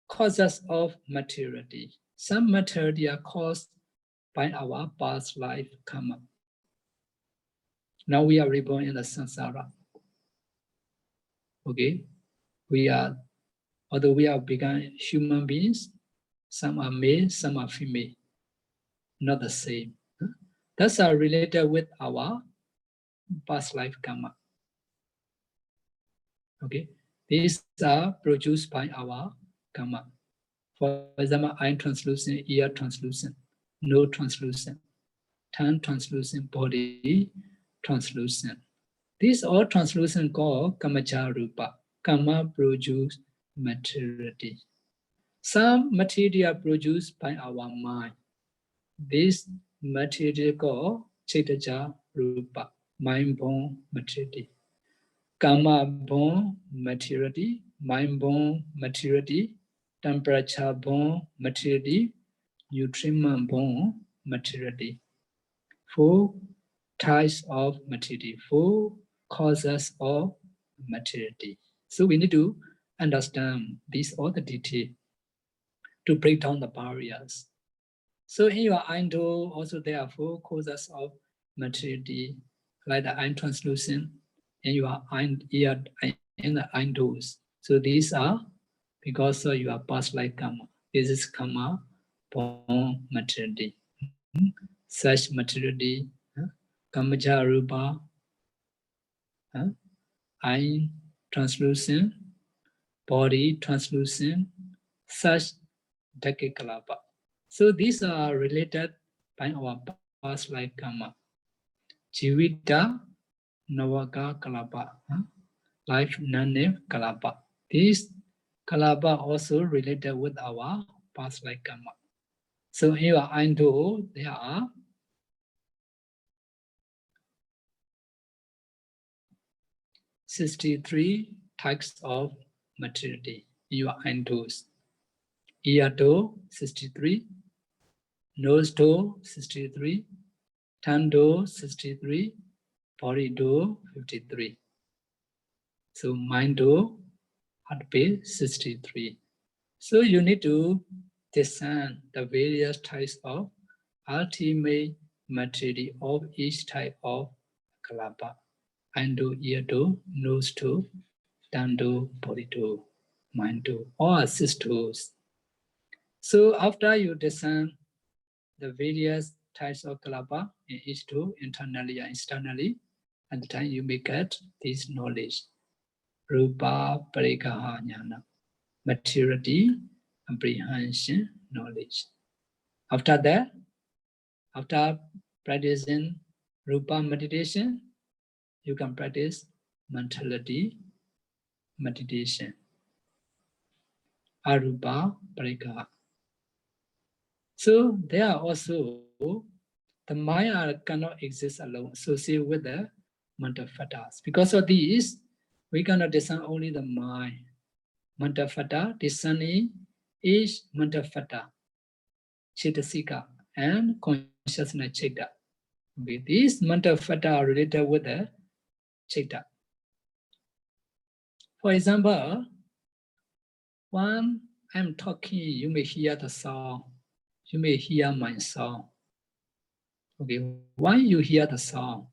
causes of materiality. Some materiality are caused by our past life karma. Now we are reborn in the samsara. Okay, although we are begun human beings, some are male, some are female, not the same. That's are related with our past life karma. Okay, these are produced by our karma. For example, eye translucent, ear translucent, nose translucent, tongue translucent, body translucent. These all translucent called kamaja rupa. Karma produce materiality. Some material produced by our mind. This material called chaitaja rupa, mind-born materiality. Karma-born materiality, mind-born materiality, temperature-born materiality, nutriment-born materiality. 4 types of materiality, 4 causes of materiality. So we need to understand these all the detail to break down the barriers. So in your eye also there are 4 causes of materiality, like the eye translucent, and your eye, ear, and the eye doors. So these are because of your past life karma. This is karma born materiality. Such materiality, kamaja rupa, eye translucent, body translucent, such kalapa. So these are related by our past life karma. Jivita Navaka kalapa, life nane kalapa. These kalapa also related with our past life karma. So here I know there are 63 types of materiality in your endos. Ear toe 63, nose toe 63, tongue toe 63, body toe 53. So mind toe, at page 63. So you need to discern the various types of ultimate material of each type of kalapa. Hand to, ear to, nose to, tongue to, body to, mind to, all assist tools. So after you discern the various types of kalapa in each two, internally and externally, at the time you may get this knowledge. Rupa parikaha jnana, maturity, apprehension, knowledge. After that, after practicing Rupa meditation, you can practice mentality meditation. Arupa parikaha. So there are also the Maya cannot exist alone, associated with the mental fetters. Because of these, we cannot discern only the mind. Mental fetter, discerning each mental fetter, Chitasika, and consciousness Chitta. Okay, these mental fetter are related with the Chitta. For example, when I'm talking, you may hear the sound. You may hear my sound. Okay, why you hear the sound?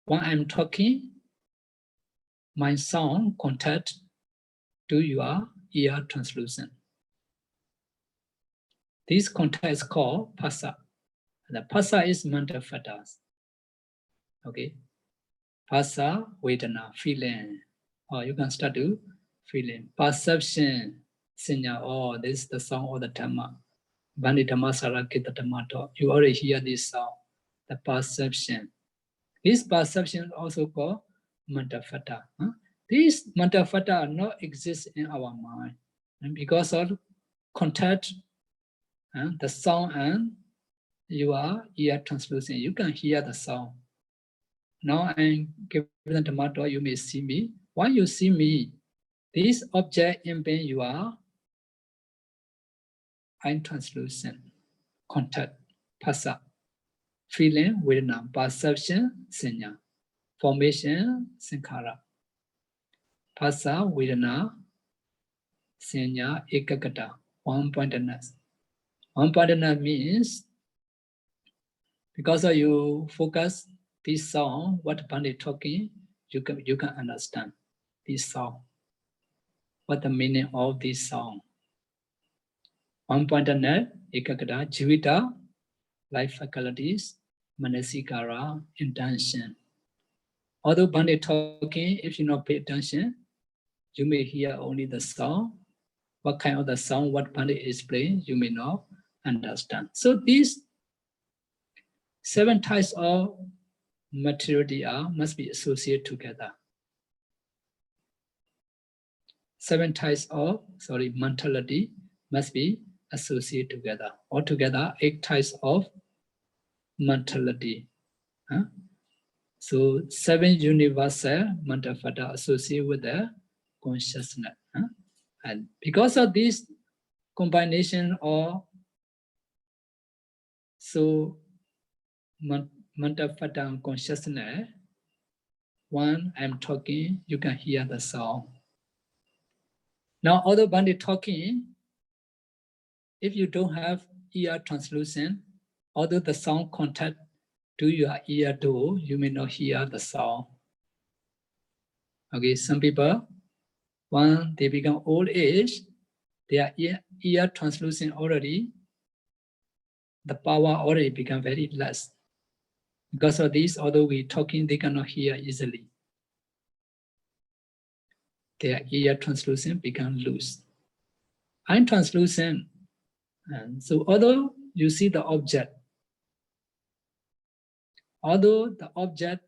When I'm talking, my sound contact to your ear translucent. This contact is called phassa. The phassa is mental fetters. Okay, phassa, vedana, feeling. Or you can start to feeling. Perception, signal. Oh, this is the sound of the Dhamma. Bani Dhammasara Kita Dhamma talk. You already hear this sound. The perception. This perception also called mental fetter. These mental fetter not exist in our mind, and because of contact, the sound and your ear translucent, you can hear the sound. Now I'm giving the Dhamma talk. You may see me. Why you see me? This object impede your eye translucent contact, phassa, feeling, vedana, perception, sanya, formation, sankhara. Phassa, vedana, sanya, ekagata, one-pointedness. One-pointedness means because of you focus this sound, what Pandit talking, you can understand this sound. What the meaning of this sound? One-pointedness, ekagata, jivita, life faculties, manasikara, intention. Although Pandit talking, if you not pay attention, you may hear only the sound. What kind of the sound, what Pandit is playing, you may not understand. So these 7 types of materiality must be associated together. 7 types of, mentality must be associated together. Altogether, 8 types of mentality. So 7 universal mental fetter associated with the consciousness. And because of this combination of mental fetter and consciousness, when I'm talking, you can hear the sound. Now, although Pandit talking, if you don't have ear translucent, although the sound contact to your ear door, you may not hear the sound. Okay, some people, when they become old age, their ear translucent already, the power already become very less. Because of this, although we talking, they cannot hear easily. Their ear translucent become loose. I'm translucent, and so although you see the object, although the object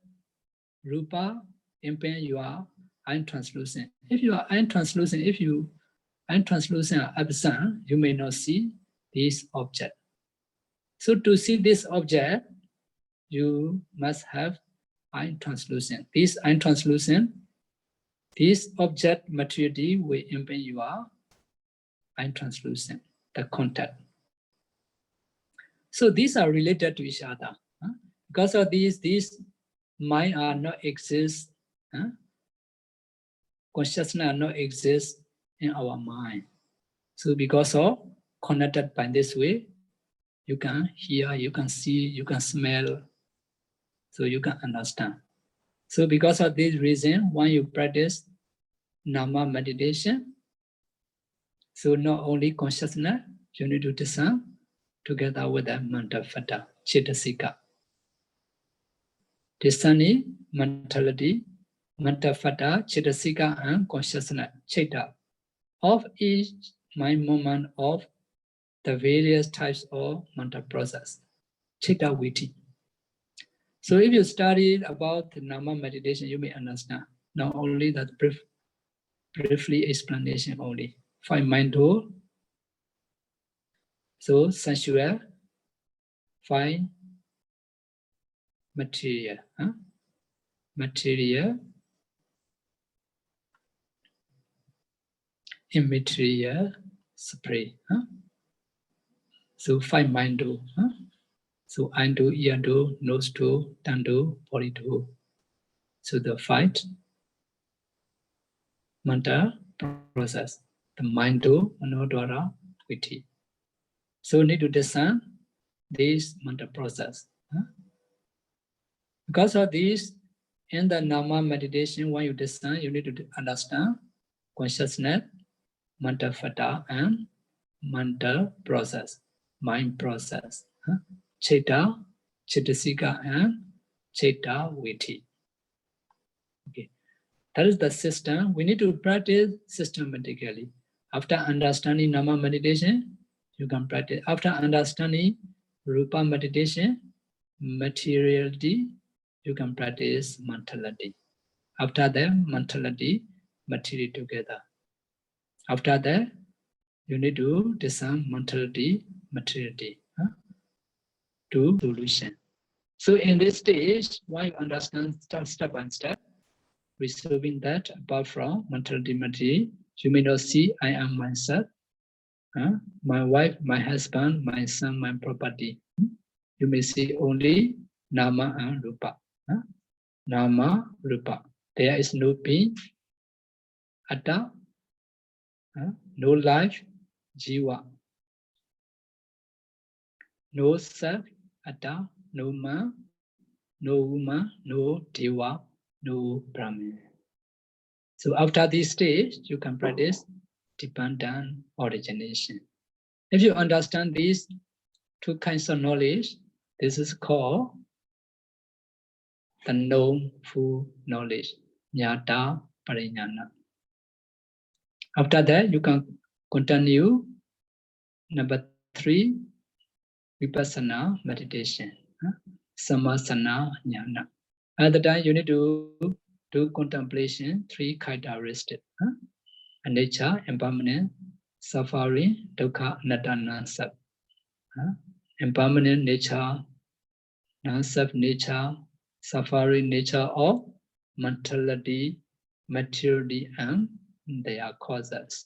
rupa impede your eye translucent. If you are eye translucent, if you eye translucent are absent, you may not see this object. So to see this object, you must have eye translucent. This eye translucent, this object materiality will impede your eye translucent, the contact. So these are related to each other. Because of these mind are not exist consciousness not exist in our mind. So because of connected by this way, you can hear, you can see, you can smell, so you can understand. So because of this reason, when you practice Dhamma meditation, so not only consciousness, you need to discern together with the mental fata, Chitasika. Discerning mentality, mental fata, Chitasika, and consciousness, Chitta, of each mind movement of the various types of mental process, Chitta Viti. So if you study about the Dhamma meditation, you may understand not only that briefly explanation only. 5 mindful, so sensual, 5 material, material, immaterial, spirit. So 5 mindful. So eye do, ear do, nose do, tongue do, body do. So the 5 mental process, the mind do, manodwara, viti. So need to discern this mental process. Because of this, in the Dhamma meditation, when you discern, you need to understand consciousness, mental fata, and mental process, mind process. Chitta, Chittasika, and Chitta Viti. Okay. That is the system. We need to practice systematically. After understanding Dhamma meditation, you can practice. After understanding Rupa meditation, materiality, you can practice mentality. After that, mentality, material together. After that, you need to discern mentality, materiality to solution. So in this stage, when you understand step by step, resolving that apart from mentality, material, you may not see I am myself, my wife, my husband, my son, my property. You may see only Nama and Rupa. Nama, Rupa. There is no being, Atta, no life, Jiva. No self, Atta, no man, no woman, no Deva, no Brahman. So after this stage, you can practice dependent origination. If you understand these 2 kinds of knowledge, this is called the known full knowledge, Jnata Pariññana. After that, you can continue number 3, vippasana meditation, samatha jnana. At the time, you need to do contemplation, 3 characteristics: anicca, impermanent, suffering, dukkha, anatta, non-self. Impermanent nature, non-self nature, suffering nature of mentality, materiality, and their causes.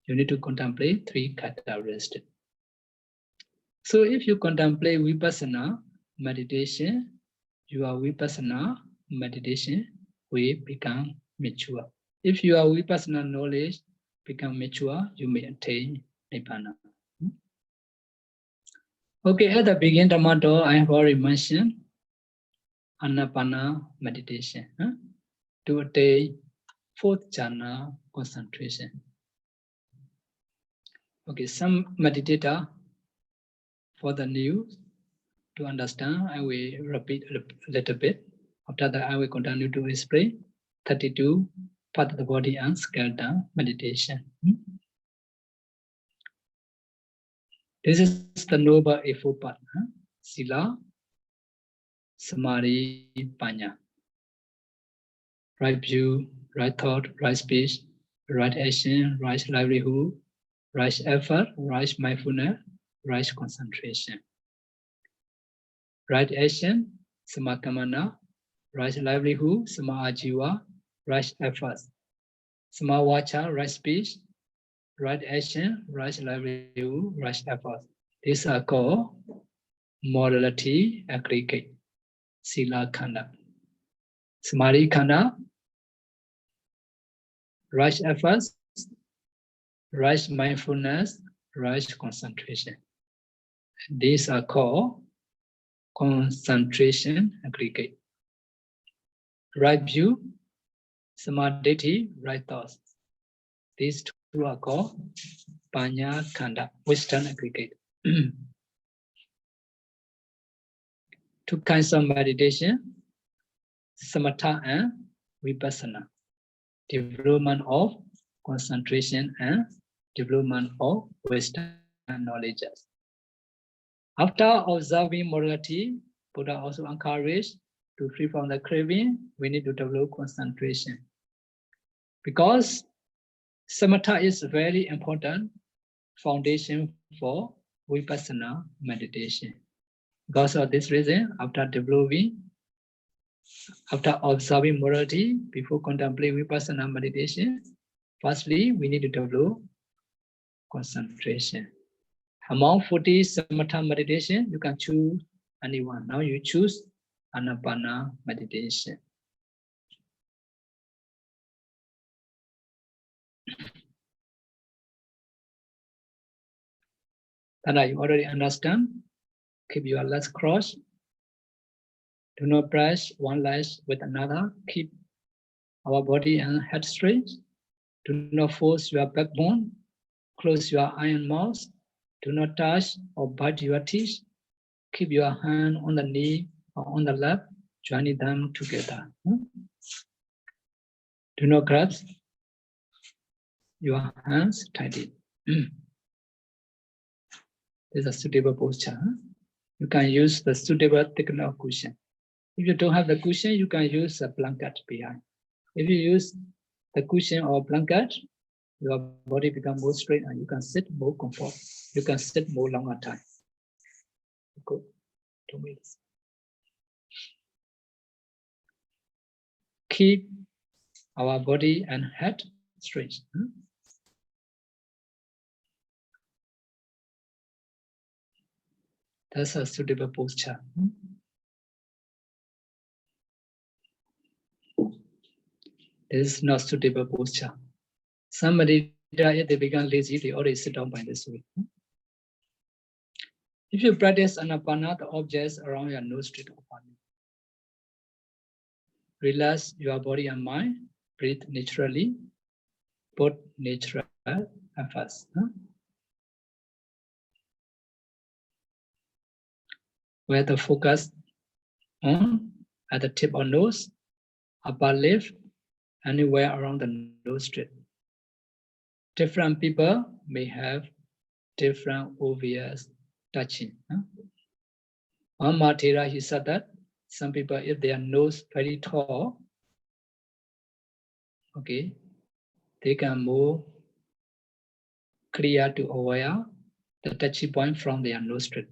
You need to contemplate 3 characteristics. So if you contemplate vipassana meditation, your vipassana meditation will become mature. If your vipassana knowledge become mature, you may attain nibbana. Okay, at the beginning of Dhamma, I have already mentioned Anapana meditation to attain 4th jhana concentration. Okay, some meditator for the new to understand, I will repeat a little bit. After that, I will continue to explain 32 part of the body and skeleton meditation. This is the noble eightfold part. Sila, Samadhi, Panya. Right view, right thought, right speech, right action, right livelihood, right effort, right mindfulness, right concentration. Right action, Samakamana, right livelihood, Samaajiva, right efforts. Samawacha, right speech, right action, right livelihood, right efforts. These are called morality aggregate, Sila Khanda. Samadhi Khanda, rush efforts, rush mindfulness, rush concentration. These are called concentration aggregate. Right view, samadhi, right thoughts. These two are called panya khanda, wisdom aggregate. Two kinds of meditation, samatha and vippasana. Development of concentration and development of wisdom and knowledge. After observing morality, Buddha also encouraged to free from the craving, we need to develop concentration. Because samatha is very important foundation for vipassana meditation. Because of this reason, after observing morality, before contemplating vipassana meditation, firstly, we need to develop concentration. Among 40 samatha meditation, you can choose anyone. Now you choose anapana meditation. That you already understand. Keep your legs crossed. Do not brush one leg with another. Keep our body and head straight. Do not force your backbone. Close your eye and mouth. Do not touch or bite your teeth. Keep your hand on the knee or on the lap, joining them together. Do not grasp your hands tightly. This is a suitable posture. You can use the suitable thickness of cushion. If you don't have the cushion, you can use a blanket behind. If you use the cushion or blanket, your body becomes more straight and you can sit more comfortable. You can sit more longer time. Good. 2 minutes. Keep our body and head straight. That's a suitable posture. This is not suitable posture. Somebody, if they become lazy, they already sit down by this way. If you practice anapana, the objects around your nose straight open. Relax your body and mind. Breathe naturally. Put natural efforts. Where the focus on at the tip of nose, upper lip, anywhere around the nose strip. Different people may have different obvious touching. One Mathera, he said that some people, if their nose very tall, okay, they can move clear to aware the touchy point from their nose strip.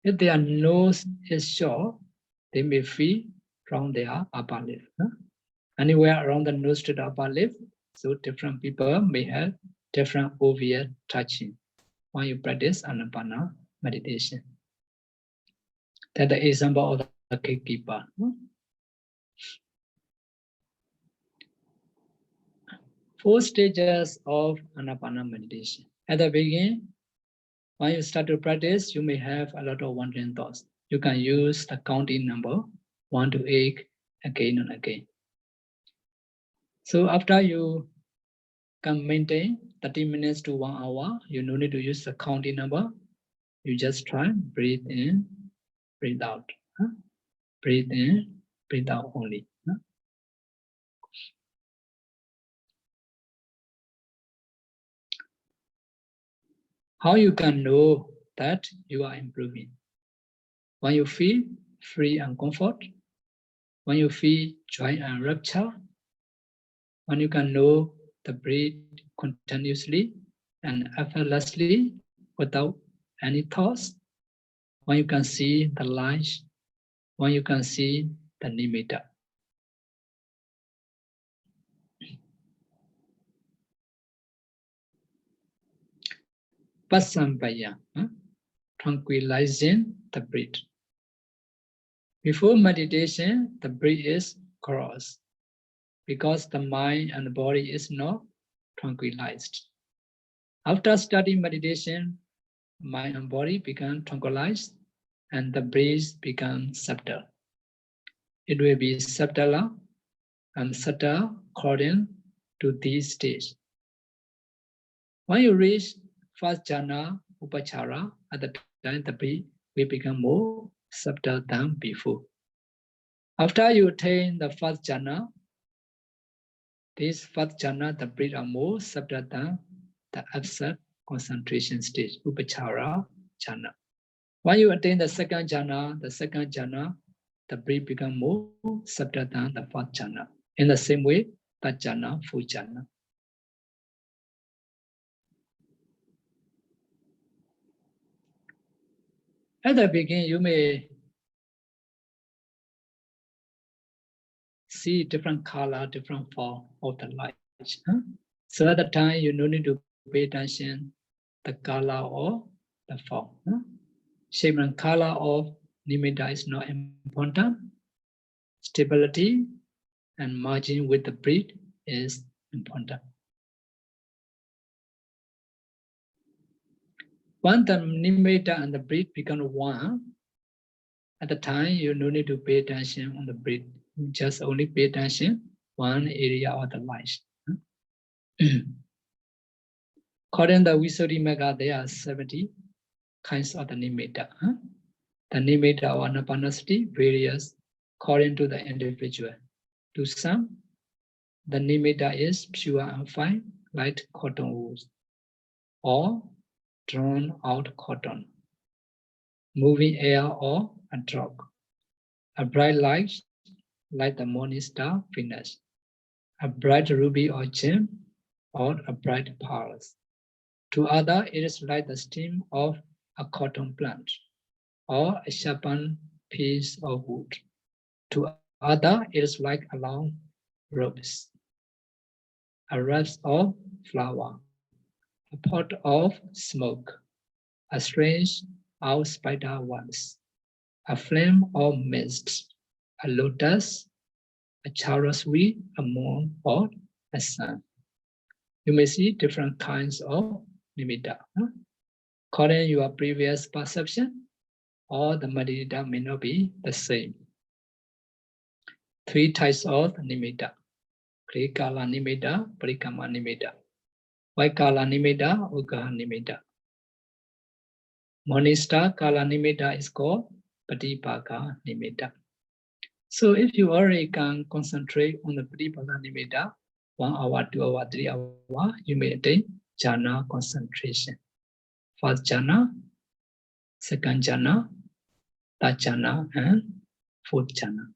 If their nose is short, they may feel from their upper lip. Anywhere around the nose to the upper lip, so different people may have different obvious touching when you practice anapana meditation. That's the example of the gatekeeper. 4 stages of anapana meditation. At the beginning, when you start to practice, you may have a lot of wandering thoughts. You can use the counting number 1 to 8 again and again. So after you can maintain 30 minutes to 1 hour, you no need to use the counting number. You just try, breathe in, breathe out. Breathe in, breathe out only. How you can know that you are improving? When you feel free and comfort, when you feel joy and rapture, when you can know the breath continuously and effortlessly without any thoughts, when you can see the light, when you can see the nimitta. Pasampaya, tranquilizing the breath. Before meditation, the breath is crossed because the mind and the body is not tranquilized. After starting meditation, mind and body become tranquilized and the breath becomes subtle. It will be subtler and subtle according to these stages. When you reach first jhana, upachara, at the time the breath will become more subtle than before. After you attain the first jhana, this first jhana, the breath are more subtle than the abstract concentration stage, upachara jhana. When you attain the second jhana, the breath become more subtle than the first jhana. In the same way, third jhana, fourth jhana. At the beginning, you may see different color, different form of the light. Huh? So at the time, you no need to pay attention the color or the form. Huh? Shape and color of nimitta is not important. Stability and merging with the breath is important. When the nimitta and the breath become one, at the time you no need to pay attention on the breath. You just only pay attention one area of the light. According to the Visuddhimagga, there are 70 kinds of the nimitta. The nimitta or anapanasati varies according to the individual. To some, the nimitta is pure and fine, like cotton wool, or drawn out cotton, moving air or a drop, a bright light like the morning star Venus, a bright ruby or gem, or a bright pearl. To others, it is like the stem of a cotton plant, or a sharpened piece of wood. To others, it is like a long rose, a wreath of flower, a pot of smoke, a strange owl spider once, a flame of mist, a lotus, a charosweed, a moon, or a sun. You may see different kinds of nimitta. According to your previous perception, all the nimitta may not be the same. 3 types of nimitta. Krikala nimitta, parikama nimitta. Vaikala nimitta, ugaha nimitta. Morning star kala nimitta is called patipaka nimitta. So if you already can concentrate on the patipaka nimitta, 1 hour, 2 hour, 3 hour, you may attain jhana concentration. First jhana, second jhana, third jhana, and fourth jhana.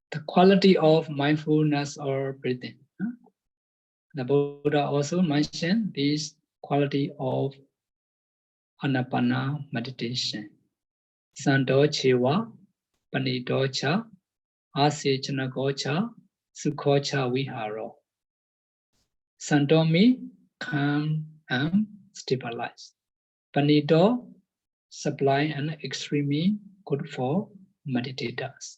The quality of mindfulness or breathing. The Buddha also mentioned this quality of anapana meditation. Santo chewa, panitocha, asechanagocha, sukhocha viharo. Santo means calm and stabilized. Panito, sublime and extremely good for meditators.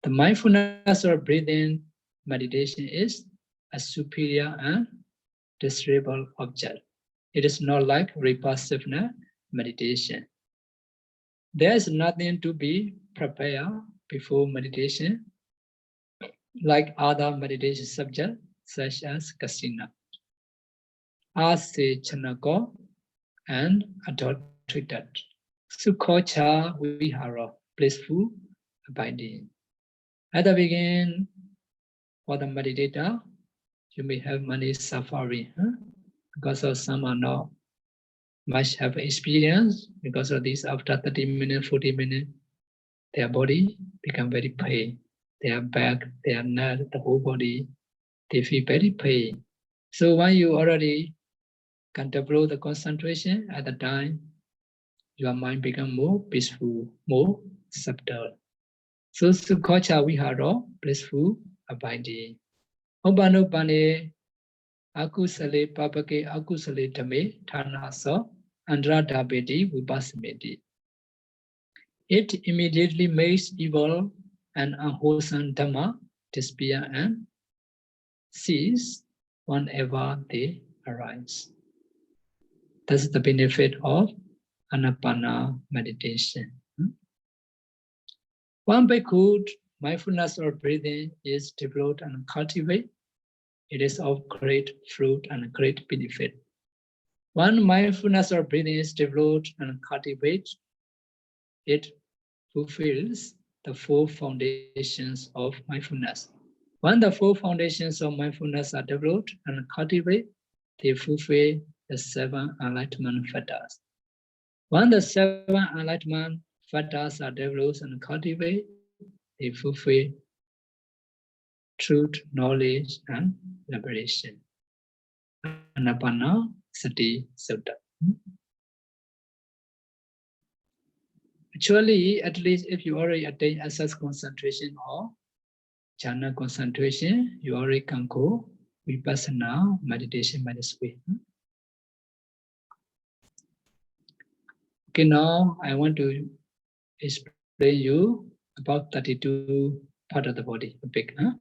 The mindfulness or breathing meditation is a superior and desirable object. It is not like vipassana meditation. There is nothing to be prepared before meditation, like other meditation subjects such as kasina, ase chanako, and adulterated. Sukhocha vihara, blissful abiding. At the beginning, for the meditator, you may have many suffering because of some are not much have experience. Because of this, after 30 minutes, 40 minutes, their body become very pain. Their back, their neck, the whole body, they feel very pain. So when you already can develop the concentration at the time, your mind become more peaceful, more subtle. So sukhocha vihara, blissful abiding. Upanupane akusale papake akusale dhame thanaso andradabedi vipasamedi. It immediately makes evil and unwholesome Dhamma disappear and cease whenever they arise. That's the benefit of Anapana meditation. One by good mindfulness or breathing is developed and cultivated. It is of great fruit and great benefit. One mindfulness or breathing is developed and cultivated. It fulfills the four foundations of mindfulness. When the four foundations of mindfulness are developed and cultivated, they fulfill the seven enlightenment factors. When the seven enlightenment factors are developed and cultivated, they fulfill truth, knowledge, and liberation. Anapana Sati Sutta. Actually, at least if you already attain access concentration or jhana concentration, you already can go vipassana meditation by this way. Okay, now I want to explain you about 32 part of the body. Big, huh?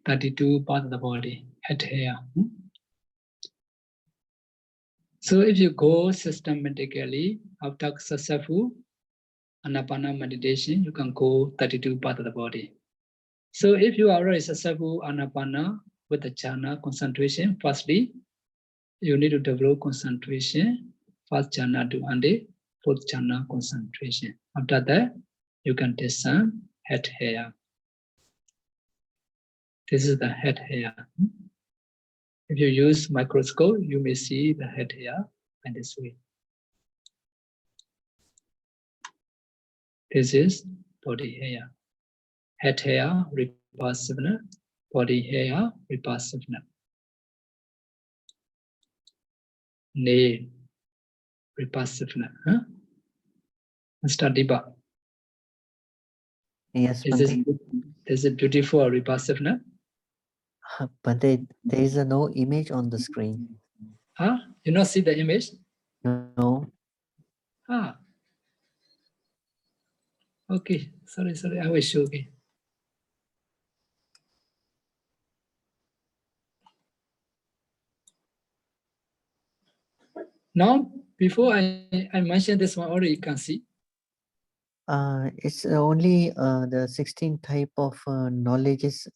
.32 part of the body, head, hair. So if you go systematically after successful Anapana meditation, you can go 32 part of the body. So if you are already successful Anapana with the jhana concentration, firstly, you need to develop concentration, first jhana to ande, fourth jhana concentration. After that, you can discern head hair. This is the head hair. If you use microscope, you may see the head hair in this way. This is body hair. Head hair, vipassana. Body hair, vipassana. Nail, vipassana. Huh? Mr. Diba. Yes, Is Bhante. this beautiful vipassana? Bhante, there is no image on the screen. Huh? You not see the image? No. Ah. Okay. Sorry. I will show you. Now, before I mention this one already, you can see. It's only the 16 type of knowledge is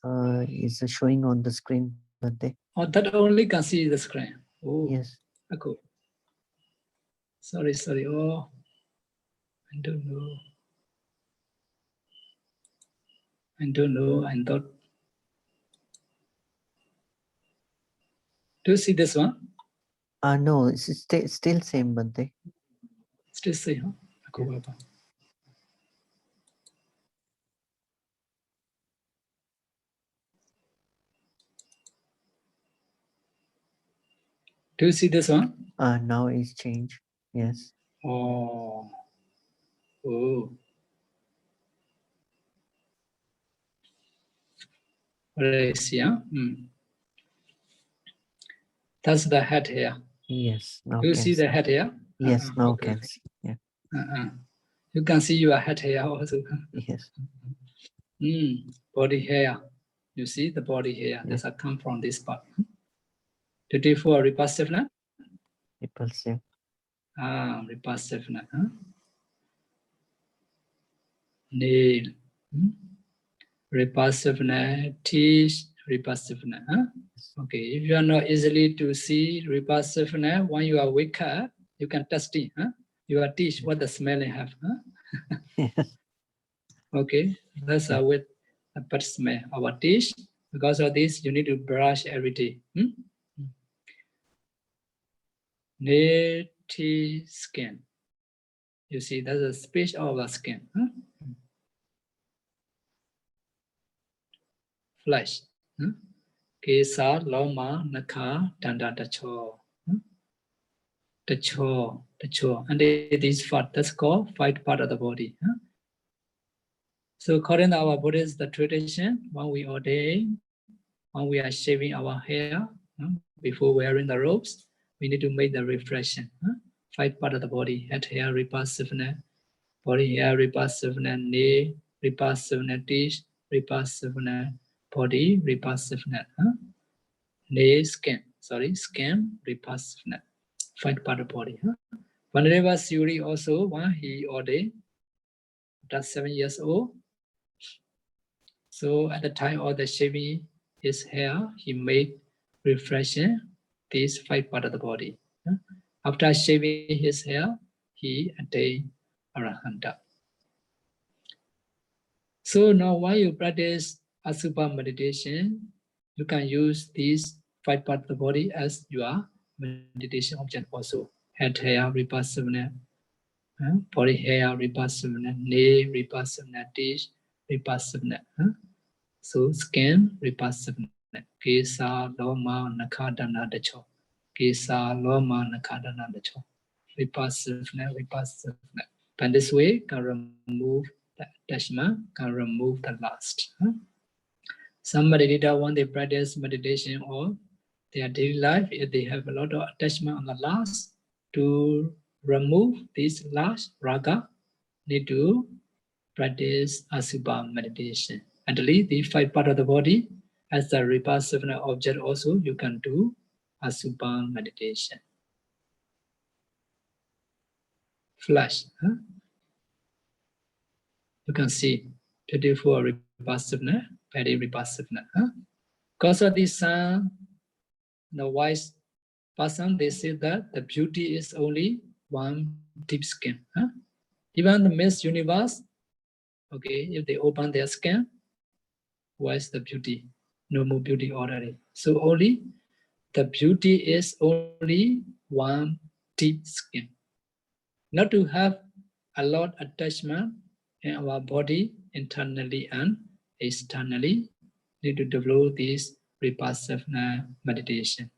showing on the screen, Bhante. Oh, that only can see the screen. Oh, yes. Cool. Sorry. Oh, I don't know. I thought. Do you see this one? No, it's still same, Bhante. Still see, huh? Cool. Yeah. Do you see this one? Now it's changed. Yes. Oh. Let's see, huh? That's the head here. Yes. Now Do you can see the head here? Yes. Now okay. can see. Yeah. You can see your head here also. Yes. Body hair. You see the body hair. Yes. That's come from this part. 34 vipassana. Repulsive. Vipassana. Nail. Vipassana. Teach. Vipassana. Okay. If you are not easily to see vipassana, when you are weaker, you can test it. You are teach what the smelling have. Yes. Okay, that's with a bad smell. Our teeth, because of this, you need to brush every day. Native skin. You see, that's a speech of the skin. Flesh. Kesa, loma, naka, danda, dacho. Dacho. And this part, that's called five part of the body. So according to our Buddhist tradition, when we ordain, when we are shaving our hair, before wearing the robes, we need to make the reflection. Five part of the body: head, hair, vippasana, body hair, vippasana, knee, vippasana, teeth, vippasana, body, vippasana, knee, skin, vippasana. Five part of the body. Whenever Suri also, when he ordained, after 7 years old, so at the time of the shaving his hair, he made reflection these five parts of the body. After shaving his hair, he attained Arahanta. So now while you practice Asubha meditation, you can use these five parts of the body as your meditation object also. Head hair, vipassana, body hair, vipassana, knee, vipassana, teeth, vipassana. So skin, vipassana. Kesa, loma, nakadana, dacho. Kesa, loma, nakadana, dacho. Vipassana. And this way can remove the attachment, can remove the lust. Some meditator, when they practice meditation or their daily life, if they have a lot of attachment on the lust, to remove this lust, raga, need to practice Asubha meditation. And leave the five part of the body as the vipassana object also, you can do Asubha meditation. Flash. You can see 24 vipassana, very vipassana. Because of this the wise person, they say that the beauty is only one deep skin. Even the Miss Universe, okay, if they open their skin, where's the beauty? No more beauty already. So only the beauty is only one deep skin. Not to have a lot of attachment in our body internally and externally, need to develop this vipassana meditation.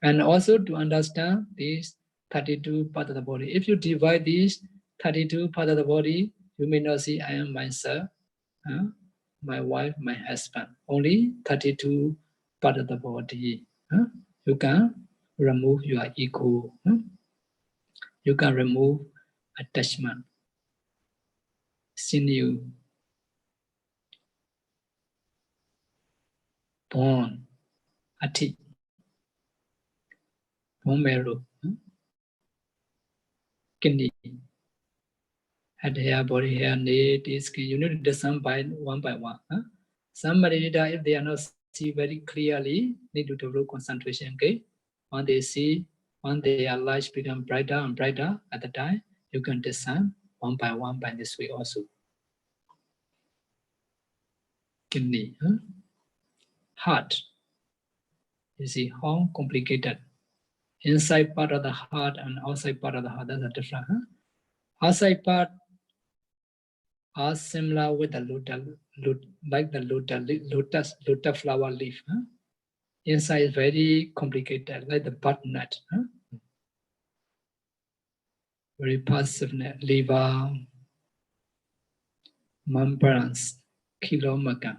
And also to understand these 32 parts of the body. If you divide these 32 parts of the body, you may not see I am myself, my wife, my husband. Only 32 parts of the body. You can remove your ego. You can remove attachment, sinew, bone, ati, bone marrow, kidney, head hair, body hair, nail, skin. You need to do some by one. Some meditator, if they are not see very clearly, need to develop concentration. Okay, when they see, when their lights become brighter and brighter at the time, you can discern one by this way also. Kidney, heart. You see how complicated. Inside part of the heart and outside part of the heart, that's a different. Outside part are similar with the lotus flower leaf. Inside is very complicated, like the butternut. Very passive liver, membranes, kilomega,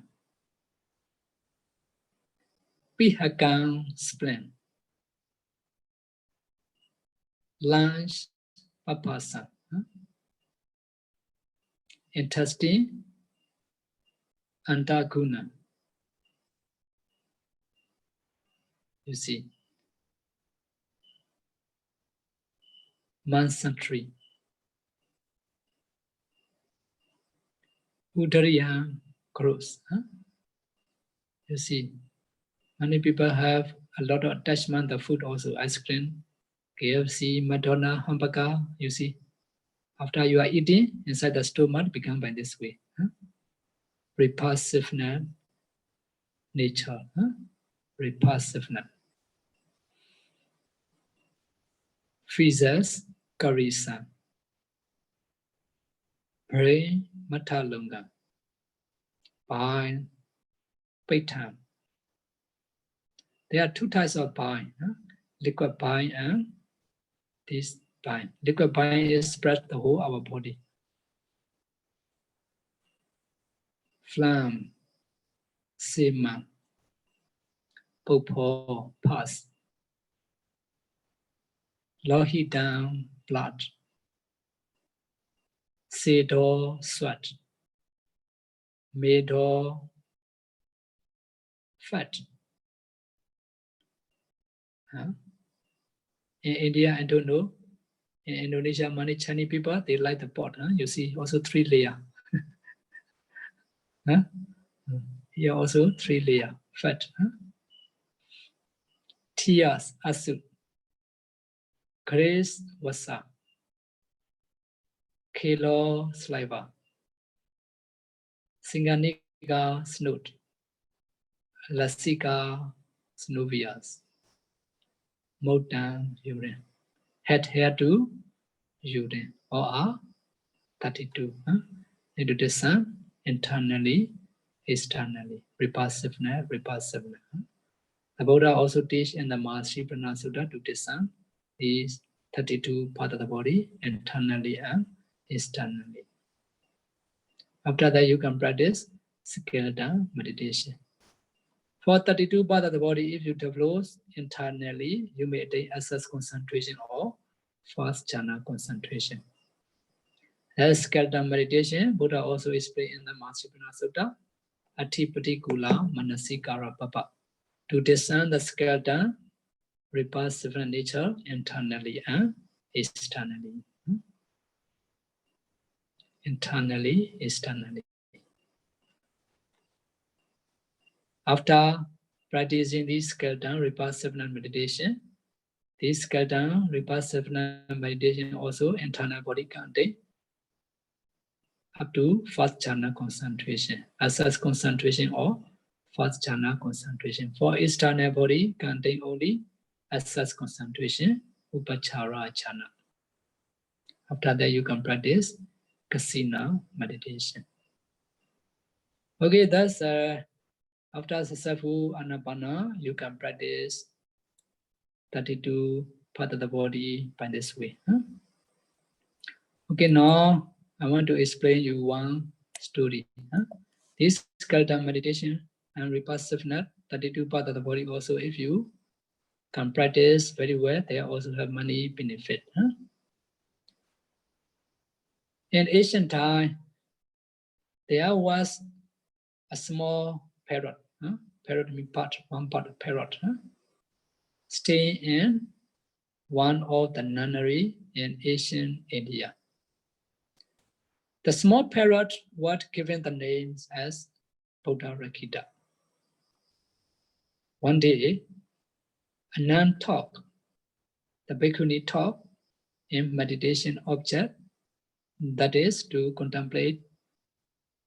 pihakan spleen, lungs, papasa, intestine, andaguna. You see, mesentery, uterine growth. You see, many people have a lot of attachment to food also, ice cream, KFC, McDonald's, hamburger, you see. After you are eating, inside the stomach become by this way. repulsiveness nature, repulsiveness. Freezes, Karisa. Brain, Matalunga. Pine, Paitan. There are two types of pine, liquid pine and this pine. Liquid pine is spread the whole our body. Phlegm, Sema, Popo, pus. Lohitan, blood. Sayadaw, sweat. Mayadaw, fat. In India, I don't know. In Indonesia, many Chinese people, they like the pot. You see, also 3 layer. Here also 3 layer, fat. Tears, asu. Grace, wasa. Kilo, saliva. Singanika, snoot. Lasika, synovias. Motan, urine. Head hair to urine. Or are 32. Into the sun, internally, externally. Repulsiveness, repulsiveness. The Buddha also teach in the Mahasi Prana Sutta to discern these 32 parts of the body, internally and externally. After that, you can practice skeleton meditation. For 32 parts of the body, if you develop internally, you may attain access concentration or fast jhana concentration. As skeleton meditation, Buddha also explained in the Mahasi Prana Sutta, Atipati Kula Manasikara Papa, to discern the skeleton repulsive nature internally and externally. Internally, externally. After practicing this skeleton repulsive meditation, this skeleton repulsive meditation also internal body contain up to first jhana concentration, access concentration or first jhana concentration. For external body contain only access concentration, upachara jhana. After that, you can practice kasina meditation. Okay, thus after successful anapana, you can practice 32 part of the body by this way. Okay, now I want to explain you one story. This skeleton meditation and repulsiveness, 32 part of the body also, if you can practice very well, they also have many benefit. In ancient time, there was a small parrot. Parrot means one part of parrot. Staying in one of the nunnery in ancient India. The small parrot was given the names as Buddha Rakita. One day, a nun talked. The bhikkhuni talked in meditation object, that is to contemplate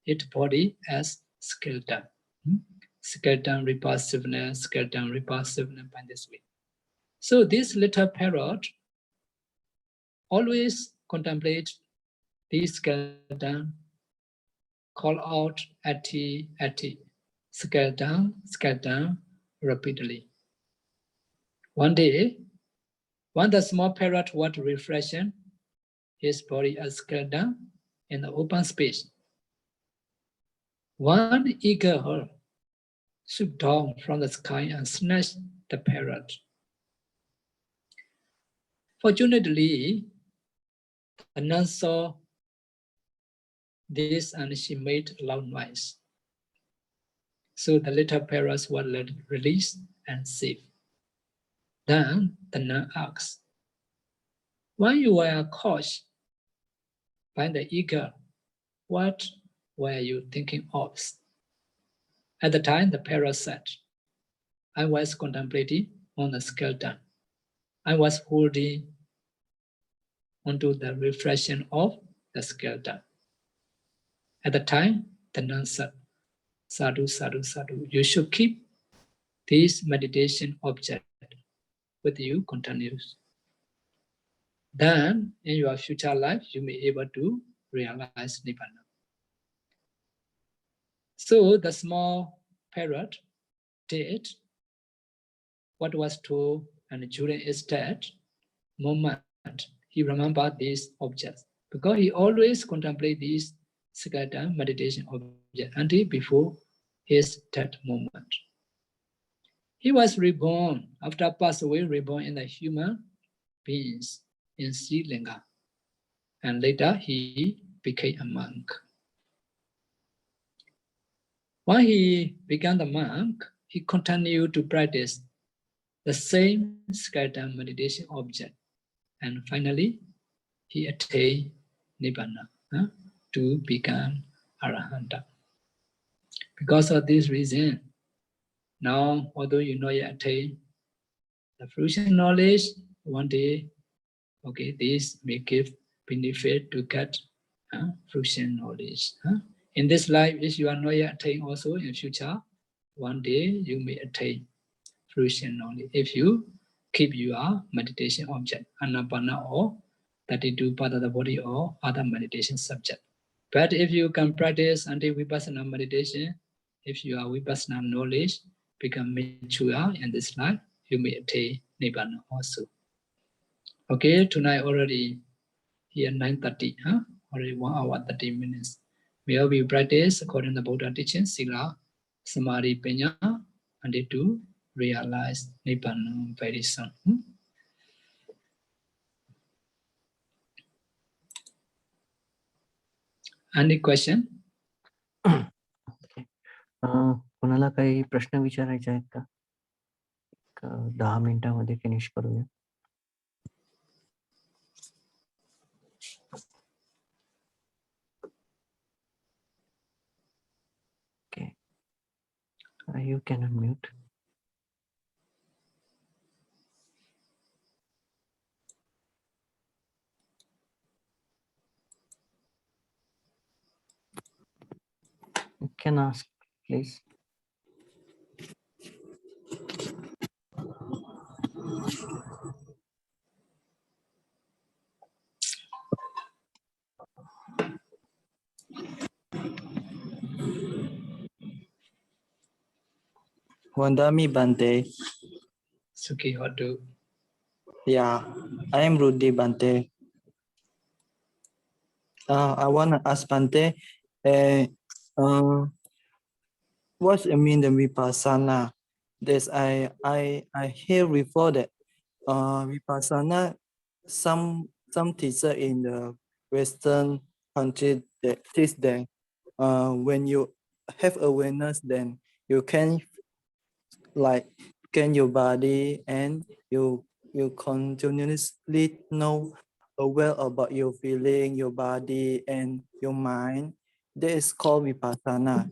its body as skeleton. Skeleton repulsiveness by this way. So this little parrot always contemplate this skeleton, call out ati, skeleton repeatedly. One day, when the small parrot was refreshing his body as skeleton in the open space, one eagle swooped down from the sky and snatched the parrot. Fortunately, the nun saw this and she made a loud noise. So the little parrot was released and safe. Then the nun asked, when you were caught by the eagle, what were you thinking of? At the time, the parrot said, I was contemplating on the skeleton. I was holding onto the reflection of the skeleton. At the time, the nun said, sadhu, sadhu, sadhu. You should keep this meditation object with you continuous. Then in your future life, you may be able to realize Nibbana. So the small parrot did what was told, and during his death moment, he remembered these objects because he always contemplated these Sakata meditation objects until before his death moment. He was reborn, after passed away, reborn in the human beings in Sri Lanka. And later he became a monk. When he became the monk, he continued to practice the same skeleton meditation object. And finally, he attained Nibbana to become Arahanta. Because of this reason, now, although you know you attain the fruition knowledge, one day, okay, this may give benefit to get fruition knowledge. In this life, if you are not yet attain also in future, one day you may attain fruition knowledge if you keep your meditation object, Anapana or 32 part of the body or other meditation subject. But if you can practice until vipassana meditation, if your vipassana knowledge become mature in this life, you may attain Nibbana also. Okay, tonight already here 9:30, already 1 hour 30 minutes. May all be practice according to the Buddha teaching, Sila, Samadhi, Panya, until to realize Nibbana very soon. Any question? कोणाला काही प्रश्न विचारायचे आहेत का? 10 मिनिटांमध्ये finish करूया. Okay. You can unmute. You can ask, please. Wandami Bante. Suki Hotu. Yeah, I am Rudy Bante. I want to ask Bante, what I mean the vipassana? This I hear before that vipassana. Some teacher in the Western country that teach that when you have awareness, then you can like scan your body and you continuously know aware about your feeling, your body and your mind. That is called vipassana.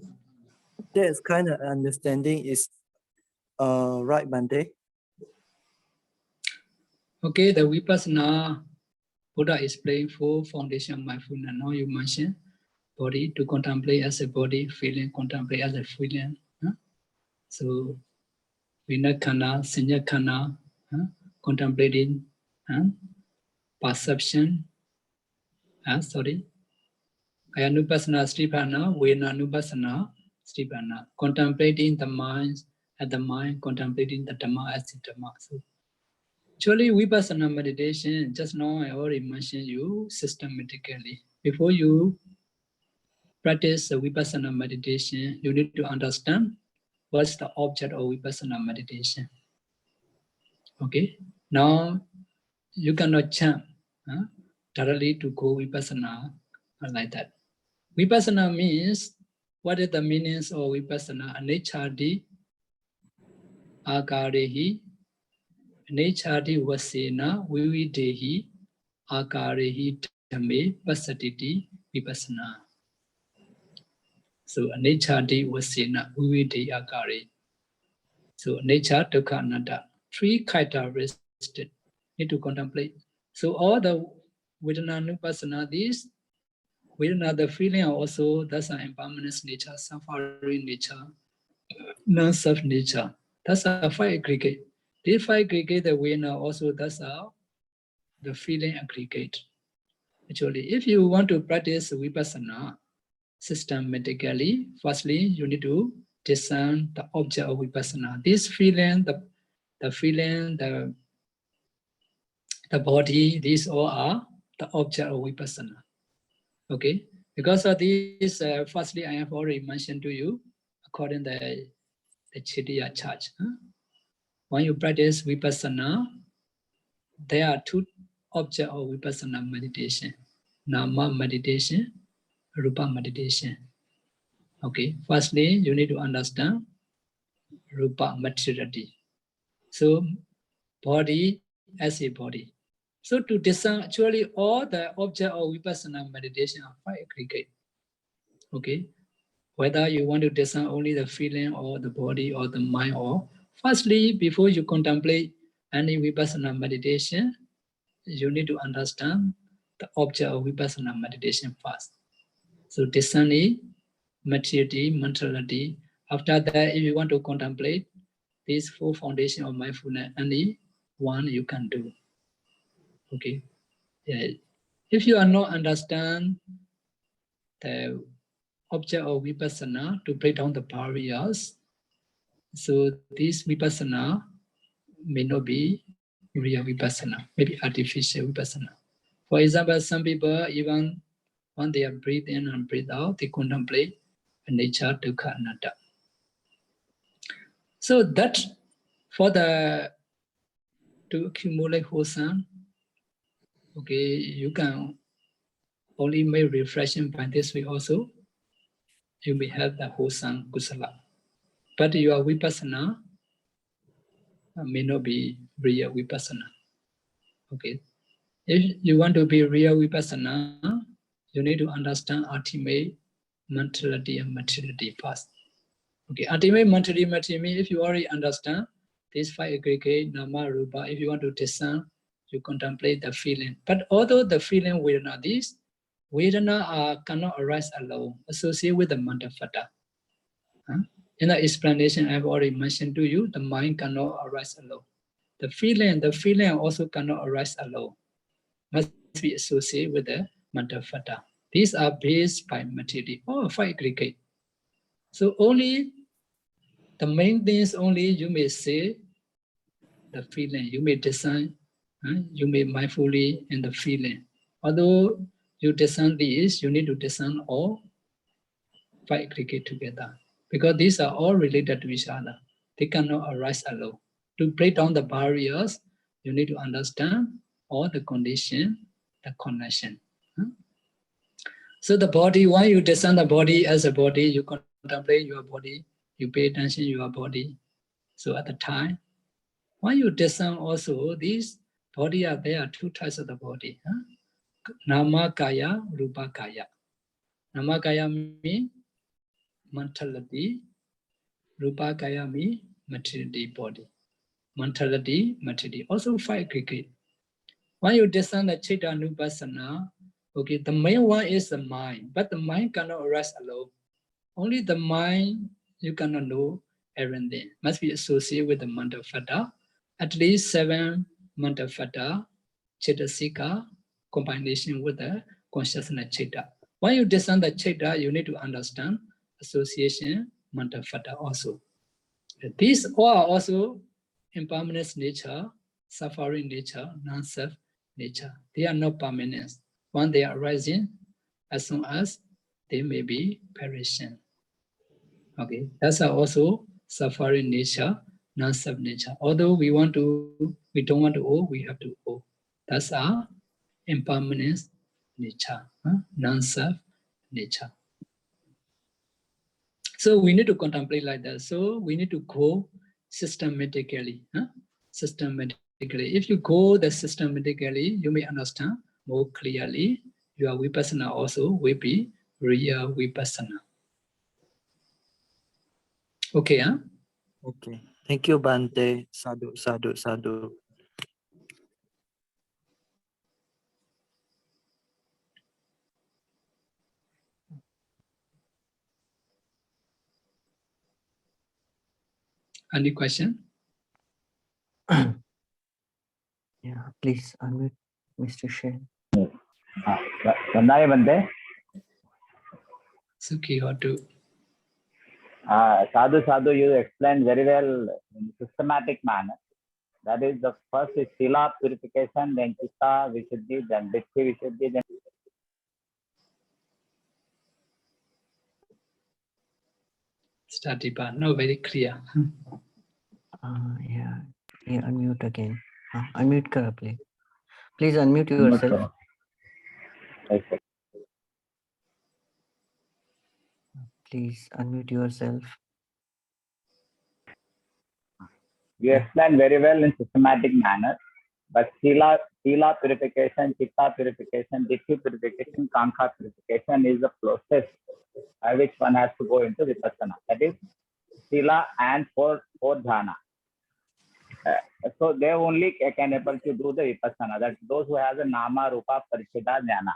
That is kind of understanding is right, Bante? Okay, the vipassana Buddha explained 4 foundation of mindfulness. Now you mention body to contemplate as a body, feeling contemplate as a feeling. So Vinakana, Sinyakana, contemplating perception. Kayanupassana, Stripana, Venanupassana, Stripana. Contemplating the mind as the mind, contemplating the Dhamma as the Dhamma. So, actually, vipassana meditation, just now I already mentioned you systematically. Before you practice the vipassana meditation, you need to understand what's the object of vipassana meditation. Okay, now you cannot jump directly to go vipassana like that. Vipassana means, what is the meaning of vipassana? Anechadi, akarehi, anechadi vasena, vividehi, akarehi dhamme pasatiti vipassana. So anechadi vasena, vividehi akare. So nature, dukkha, anatta, 3 characteristics need to contemplate. So all the Vedananupassana, these Vedana, the feeling also, that's an impermanence nature, suffering nature, non-self nature. That's a five aggregate. These five aggregate, the Vedana also, that's the feeling aggregate. Actually, if you want to practice vipassana systematically, firstly, you need to discern the object of vipassana. This feeling, the feeling, the body, these all are the object of vipassana. Okay, because of this, firstly, I have already mentioned to you, according to the Chitiya charge. When you practice vipassana, there are two objects of vipassana meditation: nama meditation, rupa meditation. Okay, firstly, you need to understand rupa materiality. So, body as a body. So to discern, actually all the object of vipassana meditation are quite aggregate. Okay, whether you want to discern only the feeling or the body or the mind, or firstly, before you contemplate any vipassana meditation, you need to understand the object of vipassana meditation first. So discerning materiality, mentality. After that, if you want to contemplate these four foundations of mindfulness, any one you can do. Okay. Yeah. If you are not understand the object of vipassana to break down the barriers, so this vipassana may not be real vipassana, maybe artificial vipassana. For example, some people, even when they are breathe in and breathe out, they contemplate nature, dukkha, anatta. So that for the to accumulate wholesome, okay, you can only make reflection by this way also. You may have the wholesome kusala. But your vipassana may not be real vipassana. Okay. If you want to be real vipassana, you need to understand ultimate mentality and materiality first. Okay, ultimate mentality means if you already understand these five aggregate, nama, rupa, if you want to discern, you contemplate the feeling. But although the feeling vedana, these vedana cannot arise alone, associated with the mandapata. In the explanation I've already mentioned to you, the mind cannot arise alone. The feeling also cannot arise alone. Must be associated with the mandapata. These are based by materiality, or five aggregate. So only the main thing is only you may say the feeling, you may discern, you may mindfully in the feeling. Although you discern these, you need to discern all five aggregate together, because these are all related to each other. They cannot arise alone. To break down the barriers, you need to understand all the condition, the connection. So the body, when you discern the body as a body, you contemplate your body, you pay attention to your body. So at the time, when you discern also, these body are there are two types of the body. Nama kaya, rupa kaya. Nama kaya means mentality, rupa kaya means materiality body. Mentality, materiality, also five aggregate. When you discern the citta nupassana, okay, the main one is the mind, but the mind cannot arise alone. Only the mind, you cannot know everything. Must be associated with the mandapata. At least 7 mandapata, cittasika, combination with the consciousness citta. When you discern the citta, you need to understand association mandapata also. These all are also impermanence nature, suffering nature, non-self nature. They are not permanent. When they are rising, as soon as they may be perishing. Okay, that's also suffering nature, non-self nature. Although we don't want to owe, we have to owe. That's our impermanence nature, non-self nature. So we need to contemplate like that. So we need to go systematically. Systematically. If you go the systematically, you may understand more clearly. Your vipassana also will be real vipassana. Okay, huh? Okay. Thank you, Bante. Sadhu, sadhu, sadhu. Any question? Yeah, please unmute Mr. Shen. Vandaya Bande. Suki Hotu. Sadhu, you explained very well in systematic manner. That is, the first is Sila purification, then Chitta Vishuddhi, then Ditti Vishuddhi, then Statipa. No, very clear. Yeah, unmute again. Unmute kara, please. Please unmute yourself. Please unmute yourself. you explained very well in systematic manner. But Sila purification, Chitta purification, Ditti purification, Kankha purification is the process by which one has to go into vipassana. That is Sila and four dhyana. So they only can able to do the vipassana. That those who have the nama, rupa, parishita, jnana.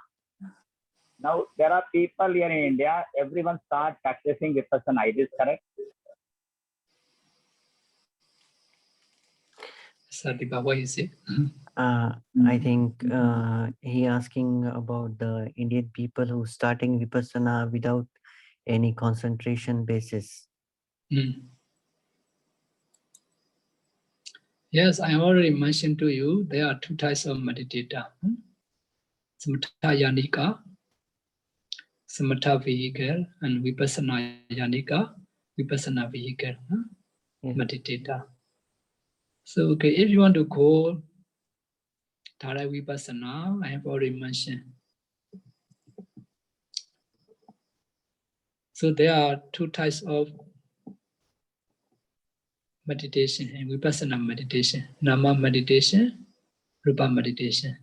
Now there are people here in India. Everyone start practicing vipassana. It is correct. Statipa, what is it? I think he asking about the Indian people who starting vipassana without any concentration basis. Yes, I already mentioned to you, there are two types of meditator. Samatha yanika, samatha vehicle, and vipassana yanika, vipassana vehicle, meditator. So, okay, if you want to go Dhara vipassana, I have already mentioned. So there are two types of meditation and vipassana meditation, nama meditation, rupa meditation.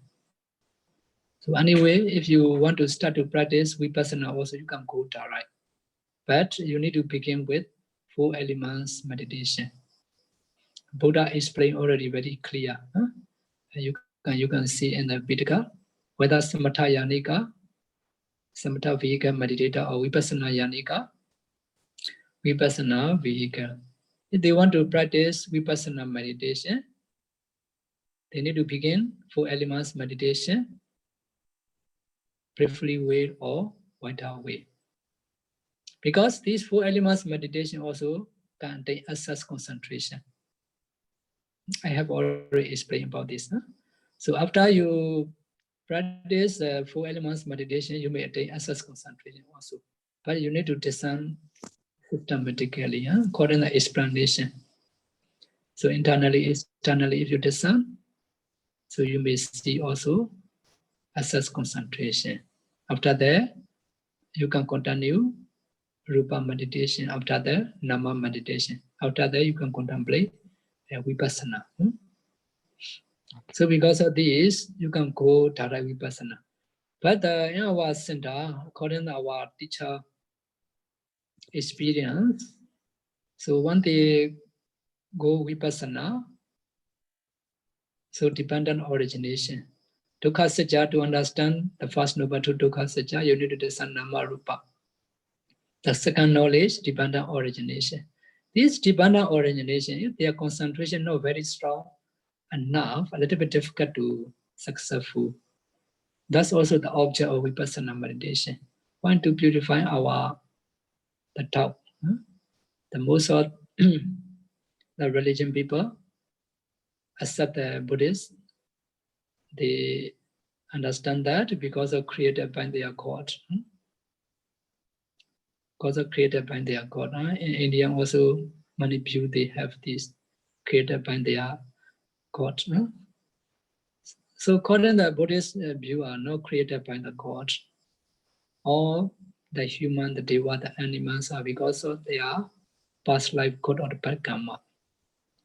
So anyway, if you want to start to practice vipassana also, you can go Dhara. But you need to begin with 4 elements meditation. Buddha explained already very clear. You can see in the Pitaka, whether samatha yanika, samatha vehicle meditator, or vipassana yanika, vipassana vehicle. If they want to practice vipassana meditation, they need to begin 4 elements meditation, briefly way or wider way. Because these 4 elements meditation also contain access concentration. I have already explained about this. So after you practice 4 elements meditation, you may attain access concentration also. But you need to discern systematically according to the explanation. So internally, externally, if you discern, so you may see also access concentration. After that, you can continue rupa meditation. After that, nama meditation. After that, you can contemplate vipassana. So because of this, you can go Dhara vipassana. But in our center, according to our teacher experience, so when they go vipassana, so dependent origination. Dukkha Satya, to understand the first noble to Dukkha Satya, you need to discern nama rupa. The second knowledge, dependent origination. This dependent origination, if their concentration not very strong enough, a little bit difficult to successful. That's also the object of vipassana meditation. Want to purify the top. The most of the religion people, except the Buddhists, they understand that because of created by their God. Because of created by their God. In India also, many people, they have this created by their God. So according to the Buddhist view, are not created by the God. All the human, the deva, the animals are because of their past life good or bad karma.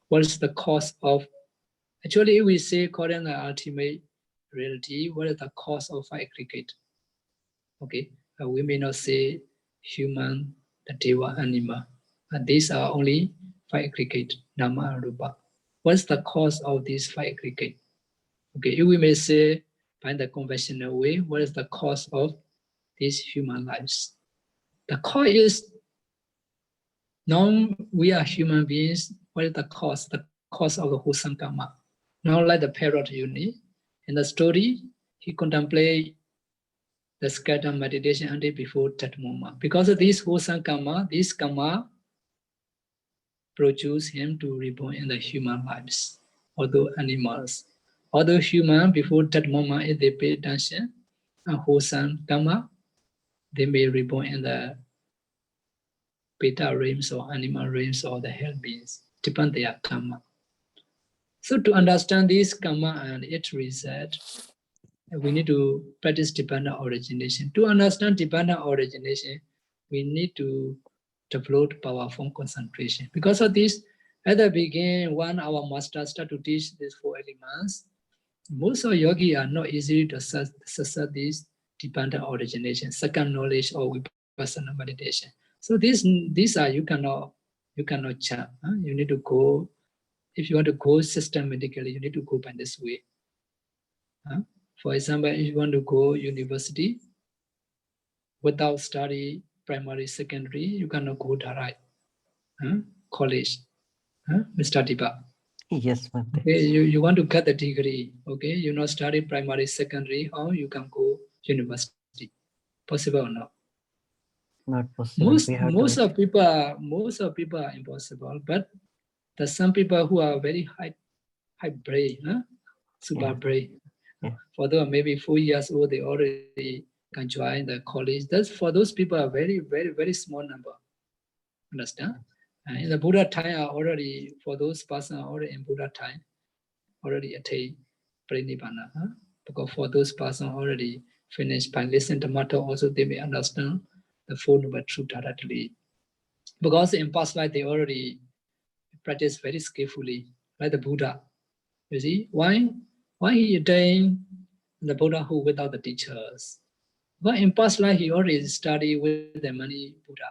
What is the cause of? Actually, if we say according to the ultimate reality, what is the cause of aggregate? Okay, we may not say human, the deva, animal. And these are only 5 aggregate, nama and rupa. What is the cause of these 5 aggregate? Okay, if we may say by the conventional way, what is the cause of these human lives? The cause is, now we are human beings, what is the cause of the wholesome karma. Now like the parrot unit, in the story, he contemplate the scattered meditation until before that moment. Because of this wholesome karma, this karma produce him to reborn in the human lives, although animals. Although human, before that moment, if they pay attention, and wholesome karma, they may reborn in the beta realms or animal realms or the hell beings, depend their karma. So to understand this karma and its result, we need to practice dependent origination. To understand dependent origination, we need to develop powerful concentration. Because of this, at the beginning, when our master start to teach these 4 elements, most of yogi are not easy to access this dependent origination, second knowledge or vipassana meditation. So these are you cannot chant. You need to go. If you want to go systematically, you need to go by this way. For example, if you want to go university without study primary, secondary, you cannot go direct. College, Mr. Dipa. Yes, Bhante. Okay, you want to get the degree. Okay, you not study primary, secondary, how you can go university? Possible or not? Not possible. We have Most to. of people are impossible, but there's some people who are very high brain, super Yeah. brain. Yeah. For them, maybe 4 years old, they already can join the college. That's for those people are very, very, very small number. Understand? And in the Buddha time are already, for those persons are already in Buddha time, already attained Parinibbana. Because for those persons already finished by listening to Dhamma, also they may understand the Four Noble Truths directly. Because in past life they already practice very skillfully, like the Buddha. You see, why he attained the Buddhahood without the teachers? But in past life he already studied with the many Buddha.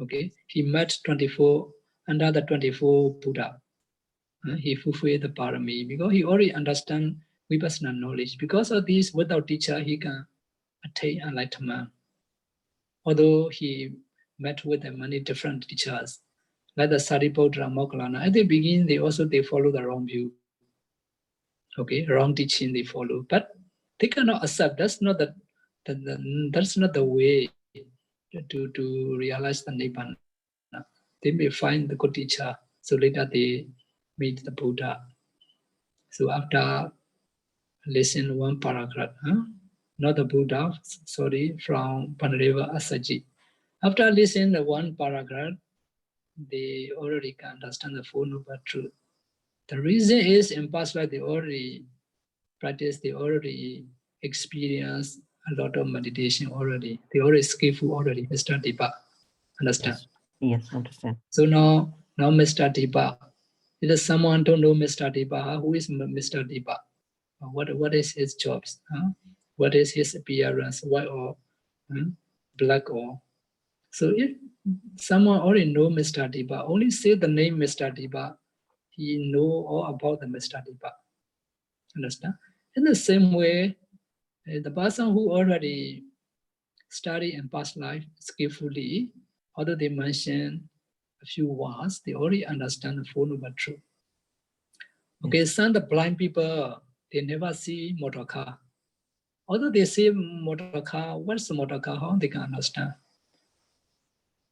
Okay, he met 24 under the 24 Buddha. He fulfilled the parami because he already understand vipassana knowledge. Because of this, without teacher, he can attain enlightenment. Although he met with many different teachers, like the Sariputta, Moggallana. At the beginning, they follow the wrong view. Okay, wrong teaching they follow, but they cannot accept. That's not the way to realize the nibbana. They may find the good teacher, so later they meet the Buddha. So after listen one paragraph, not the Buddha, sorry, from Panareva Asaji. After listening the one paragraph, they already can understand the Four Noble Truths. The reason is in past life they already practice, they already experience a lot of meditation already. They already skillful already, Mr. Dipa. Understand? Yes, understand. So now Mr. Dipa. If someone don't know Mr. Dipa, who is Mr. Dipa? What is his jobs? What is his appearance? White or black or? So if someone already know Mr. Dipa, only say the name Mr. Dipa, he know all about the Mr. Dipa. Understand? In the same way, the person who already study in past life skillfully, although they mention a few words, they already understand the Four Noble Truths. Okay, some of the blind people, they never see motor car. Although they see motor car, what's the motor car, how they can understand.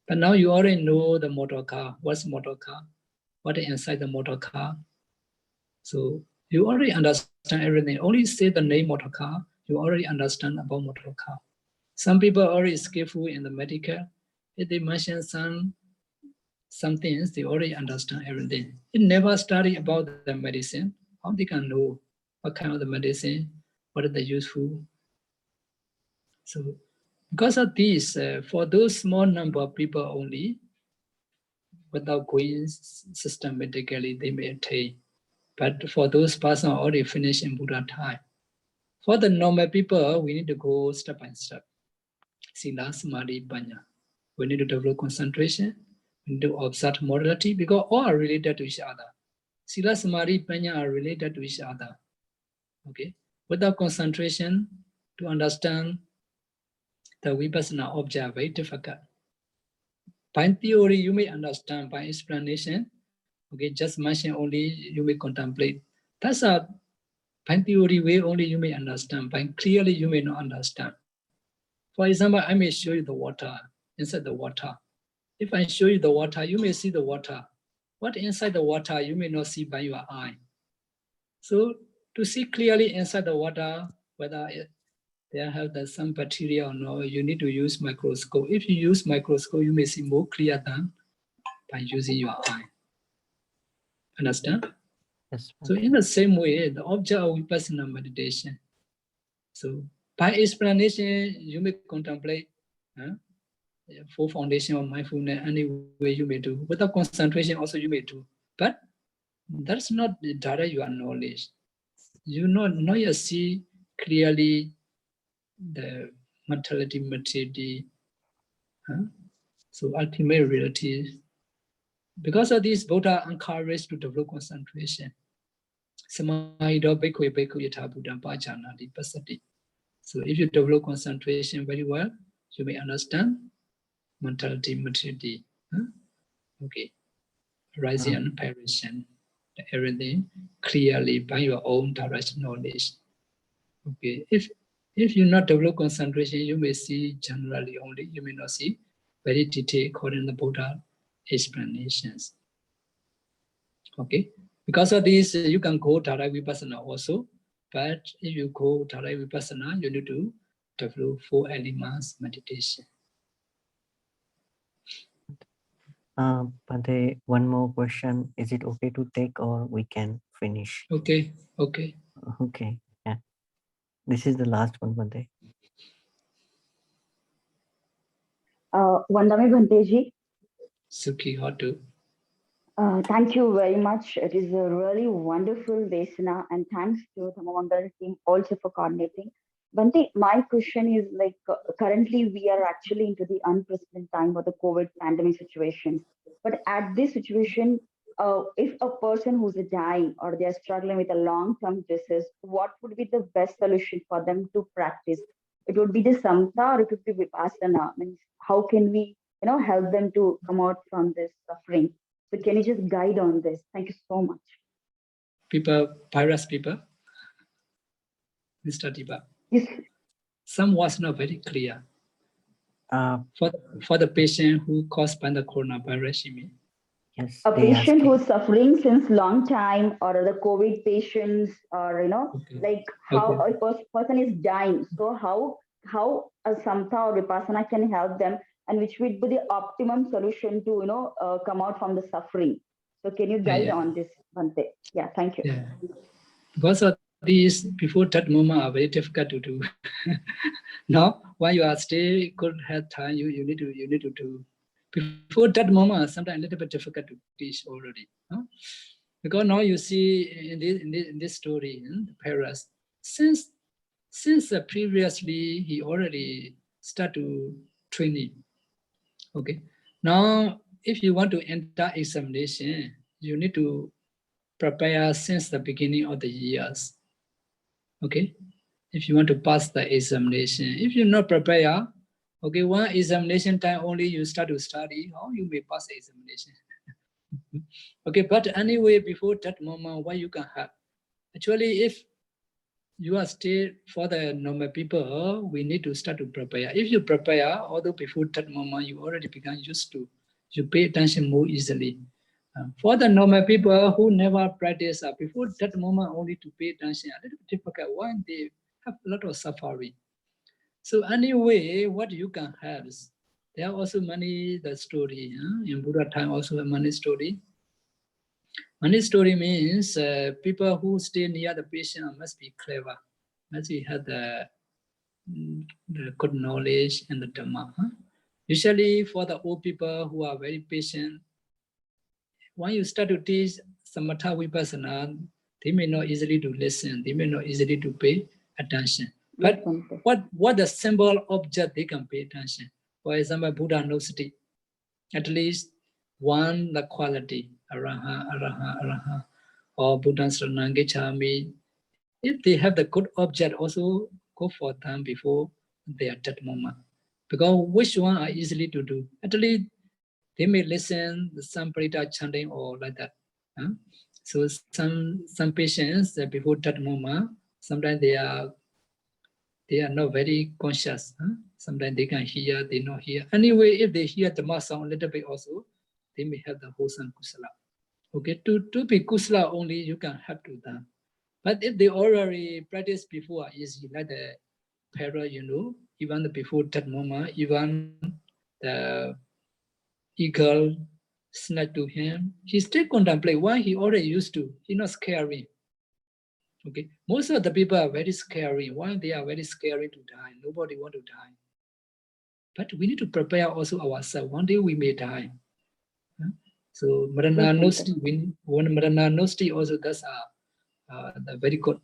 But now you already know the motor car, what's motor car, what is inside the motor car. So you already understand everything. Only say the name motor car, you already understand about motor car. Some people are already skillful in the medical. If they mention some things, they already understand everything. They never study about the medicine. How they can know what kind of the medicine, what is the useful. So because of this, for those small number of people only, without going systematically, they may attain. But for those persons already finished in Buddha time. For the normal people, we need to go step by step. Sila, Samadhi, Panya. We need to develop concentration. We need to observe morality because all are related to each other. Sila, Samadhi, Panya are related to each other. Okay. Without concentration, to understand the vipassana object, very difficult. By theory, you may understand. By explanation, Okay, just mention only, you may contemplate. That's a by theory way only you may understand, but clearly you may not understand. For example, I may show you the water, inside the water. If I show you the water, you may see the water. What inside the water, you may not see by your eye. So to see clearly inside the water, whether they have some bacteria or no, you need to use microscope. If you use microscope, you may see more clear than by using your eye. Understand? Yes. So in the same way, the object of vipassana meditation. So by explanation, you may contemplate full foundation of mindfulness any way you may do. Without concentration, also you may do. But that's not direct your knowledge. You not yet see clearly the mentality, materiality. So ultimate reality. Because of this, Buddha encouraged to develop concentration. Sayadaw bhikkhu bhikkhu yatha buddham pajanati pasati. So if you develop concentration very well, you may understand mentality, materiality. Okay, rising and apparition, everything clearly by your own direct knowledge. Okay, if you not develop concentration, you may see generally only, you may not see very detailed according to the Buddha explanations. Okay, because of this, you can go direct vipassana also, but if you go direct vipassana, you need to develop 4 elements meditation. Bhante, one more question. Is it okay to take or we can finish? Okay, okay. Okay, yeah. This is the last one, Bhante. Vandami Bhanteji, Sukhi, how to? thank you very much. It is a really wonderful Vesana, and thanks to the Mangal team also for coordinating. Bhante, my question is like currently we are actually into the unprecedented time of the COVID pandemic situation. But at this situation, if a person who's dying or they are struggling with a long-term disease, what would be the best solution for them to practice? It would be the samatha or it would be vipassana. Means how can we, help them to come out from this suffering? So can you just guide on this? Thank you so much. People, virus people, Mr. Diba. Yes. Some was not very clear. Uh, For the patient who caused by the coronavirus, you mean? yes, A they patient asking. who's suffering since long time, or the COVID patients, or Okay. like how Okay. a person is dying. So how a samatha or vipassana can help them, and which would be the optimum solution to come out from the suffering. So can you guide on this, Bhante? Yeah, thank you. Yeah. Because of these, before that moment are very difficult to do. Now, while you are still could have time, you need to do. Before that moment, sometimes a little bit difficult to teach already. Because now you see in this story, the Paris, since previously he already started to training. Okay. Now, if you want to enter examination, you need to prepare since the beginning of the years. Okay. If you want to pass the examination, if you not prepare, okay, one examination time only you start to study, how you may pass the examination. Okay, but anyway, before that moment, what you can have? Actually, if you are still for the normal people, we need to start to prepare. If you prepare, although before that moment you already become used to, you pay attention more easily. For the normal people who never practice, before that moment only to pay attention, a little bit difficult. Why they have a lot of suffering. So anyway, what you can have is, there are also many the story. In Buddha time also many story. Many story means people who stay near the patient must be clever, must have the good knowledge and the Dhamma. Usually for the old people who are very patient, when you start to teach samatha vipassana, they may not easily to listen, they may not easily to pay attention. But what the symbol object they can pay attention. For example, Buddha knows at least one the quality, araha, araha, araha, or Buddha Saranangechami. If they have the good object, also go for them before they are that moment. Because which one are easily to do? At least they may listen some parita chanting or like that. So some patients before that moment, sometimes they are not very conscious. Sometimes they can hear, they not hear. Anyway, if they hear Dhamma sound a little bit also, they may have the wholesome kusala. Okay, to be kusala only, you can have to them. But if they already practice before, easy, like the parrot, even before that moment, even the eagle snatch to him, he still contemplate why he already used to. He not scary. Okay, most of the people are very scary. Why they are very scary to die? Nobody want to die. But we need to prepare also ourselves. One day we may die. So Marana Nosti, when Marana Nosti also does very good.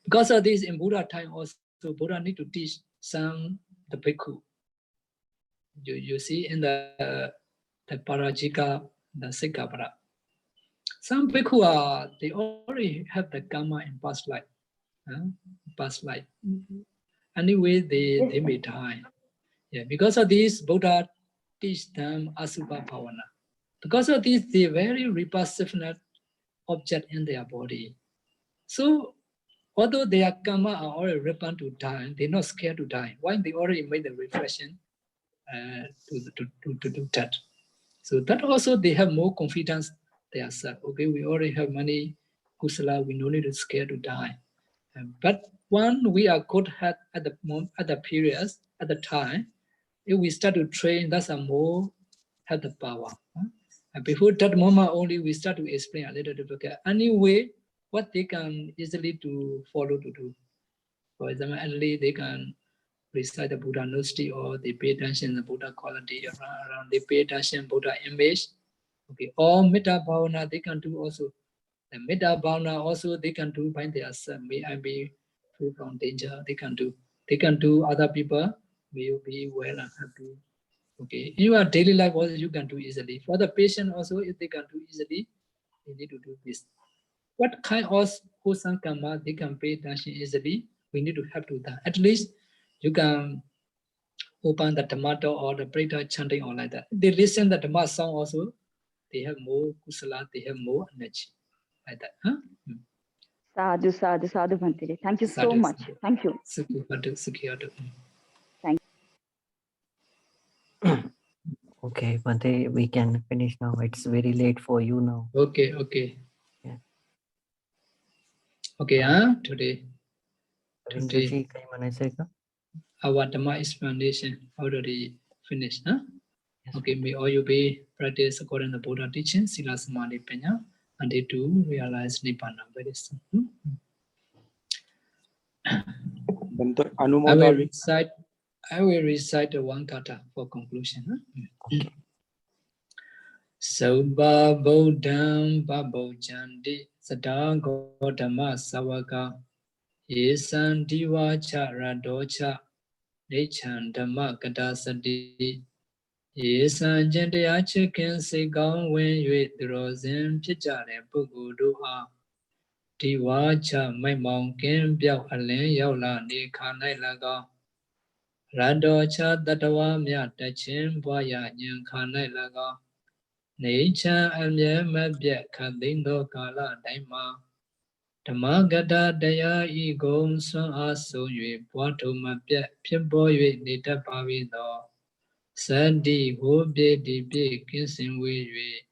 Because of this, in Buddha time also, Buddha need to teach some the bhikkhu. You see in the Parajika, the Sikkapara. Some bhikkhu they already have the karma in past life. Past life. Anyway, they may die. Yeah, because of this, Buddha teach them Asubha Bhavana. Because of this, they very repulsive object in their body. So, although their karma are already repent to die, they're not scared to die. Why? They already made the reflection to do that. So that also they have more confidence themselves. Okay, we already have money, kusala, we no need to scare to die. But when we are good at the moment, at the periods, at the time, if we start to train, that's a more have the power. And before that moment only, we start to explain a little bit. Anyway, what they can easily to follow to do. For example, early they can recite the Buddha Nosti, or they pay attention to the Buddha quality around, they pay attention Buddha image. Okay, or Metta Bhavana they can do also. The Metta Bhavana also they can do by themselves. May I be free from danger, they can do. They can do other people, may you be well and happy. Okay, in your daily life also you can do easily. For the patient also, if they can do easily, they need to do this. What kind of wholesome karma they can pay attention easily, we need to have to that. At least you can open the Dhamma or the Prita chanting or like that. They listen the Dhamma song also, they have more kusala, they have more energy. Like that. Sadhu, sadhu, sadhu, Bhante. Thank you so Sadhu, much. sadhu. Thank you. Sukhiyadu. Thank Okay, Bhante, we can finish now. It's very late for you now. Okay. Yeah. Okay, today Ravindraji, काही म्हणायचंय का? our Dhamma explanation already finished. Yes. Okay, may all you be practice according to the Buddha teaching, Sila Samadhi Panya, and they do realize Nibbana very soon. I will recite the one kata for conclusion. Okay. Sabba Bodham Babojandi Sada Gautama Savaka Yesan Divacha Radocha Nechan Dhamma Kadasadi Yesan Jendaya Chicken Sigang Wen Yue Drozin Pichare Puguduha Divacha Mai Monkin Biao Alen Yaula Nikanai Laga Radocha Tatawa Mya Tachin Boya Nyan Kanai Laga Nature Amya Mabya Kadindo Kala Daima Tamagada Daya Ego Son Aso Yue Puato Mabya Pimbo Yue Nita Pavido Sandi Hobe Dibi Kinsin Wei Yue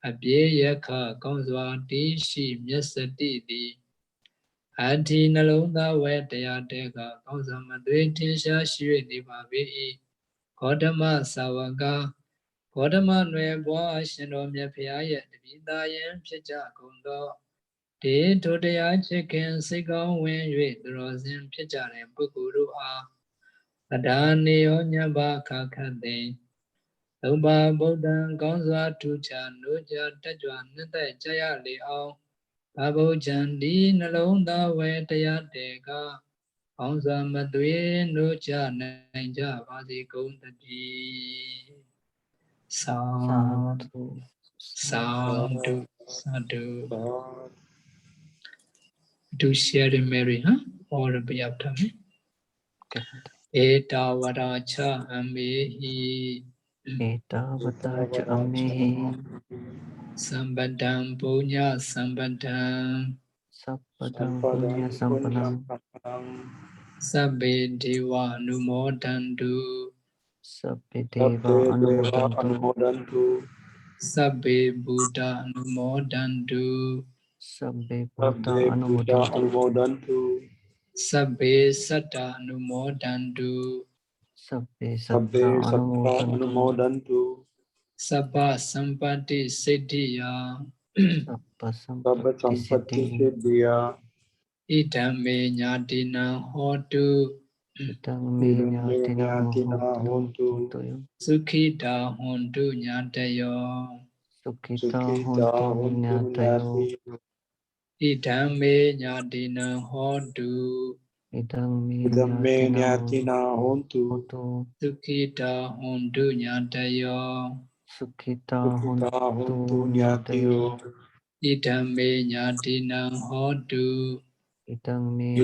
Abye Yaka Gonzwa Di Shi Myasati Di Adi Nalonga Wetaya Dega Gonza Madwe Tinsha Shue Niba Vei Kodama Savaga Kodama Nwe Boa Shindo Myapya Yet Vidayan Pija Gondo De Todaya Chicken Sigon Wen Yue Drozin Pijare Bukuru Adani Onyaba Kakade Oba Bodan Gonza Tucha Nuja Tajwa Nita Jaya Leo Babo Jandi Nalonda Wetaya Dega Gonza Madwe Nuja Nanja Vazi Gondadi Sadhu Do share in Mary, or be after me. Okay. Eta Vadacha Amehi Eta Vatacha Amehi Sampadam punya sampadam. Sapadam punya sampanam. Sabbe deva numodantu. Sabbe deva anumodantu. Sabbe buddha numodantu. Sabbe Buddha anumodantu. Sabbe satta numodantu. Sabbe satta anumodantu. Sabba sampati siddhiya. Sabba sampatti siddhi. Idame nyatina hotu. Idang me nyatina hontu. Sukhita hontu nyatayo. Sukita hontu nyatayo. Idame nyatina hotu. Idang me nyatina hontu. Sukhita hontu nyatayo. Sukita hontu nyatayo. Idame nyatina hotu. Idang me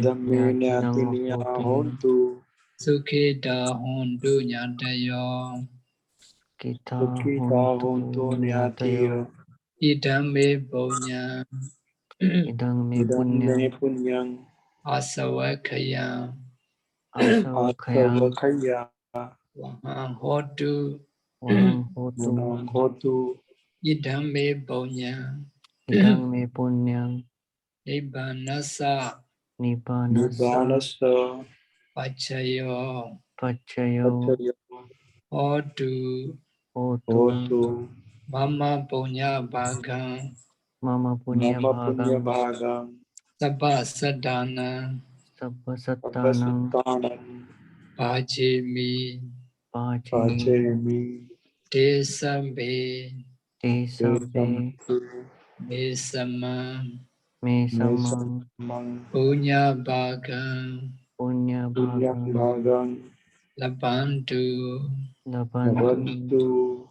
nyatina hontu. Sukhita hontu nyatayo. Kita hontu nyatayo. Idame punya. Idang me punyang. Asawakaya. Asawakaya. Wahang hotu. Wahang hotu. Idame punya. Idang me punyang. Nibbanasa. Nibbanasa. Pachayo. Pachayo. Hotu. Hotu. Mama punya bhagang. Mama punya bhagang. Sabba sadhana. Sabba sattanang. Pachemi. Pachemi. Desambe. Te sabbe. Me sama. Me samang. Punya bhagang. Punya bhagang. Labantu. Labantu.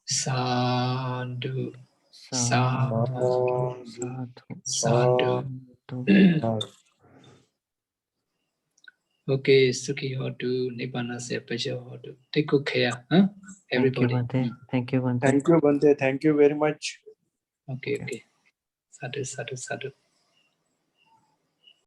Sadhu. Sadhu. Sadhu. Sadhu. Okay, Sukhi Hotu, Nibbana se Pacha Hotu. Take good care, huh? Everybody. Thank you, Bhante. Thank you, Bhante. Thank you very much. Okay. Sadhu, sadhu, sadhu.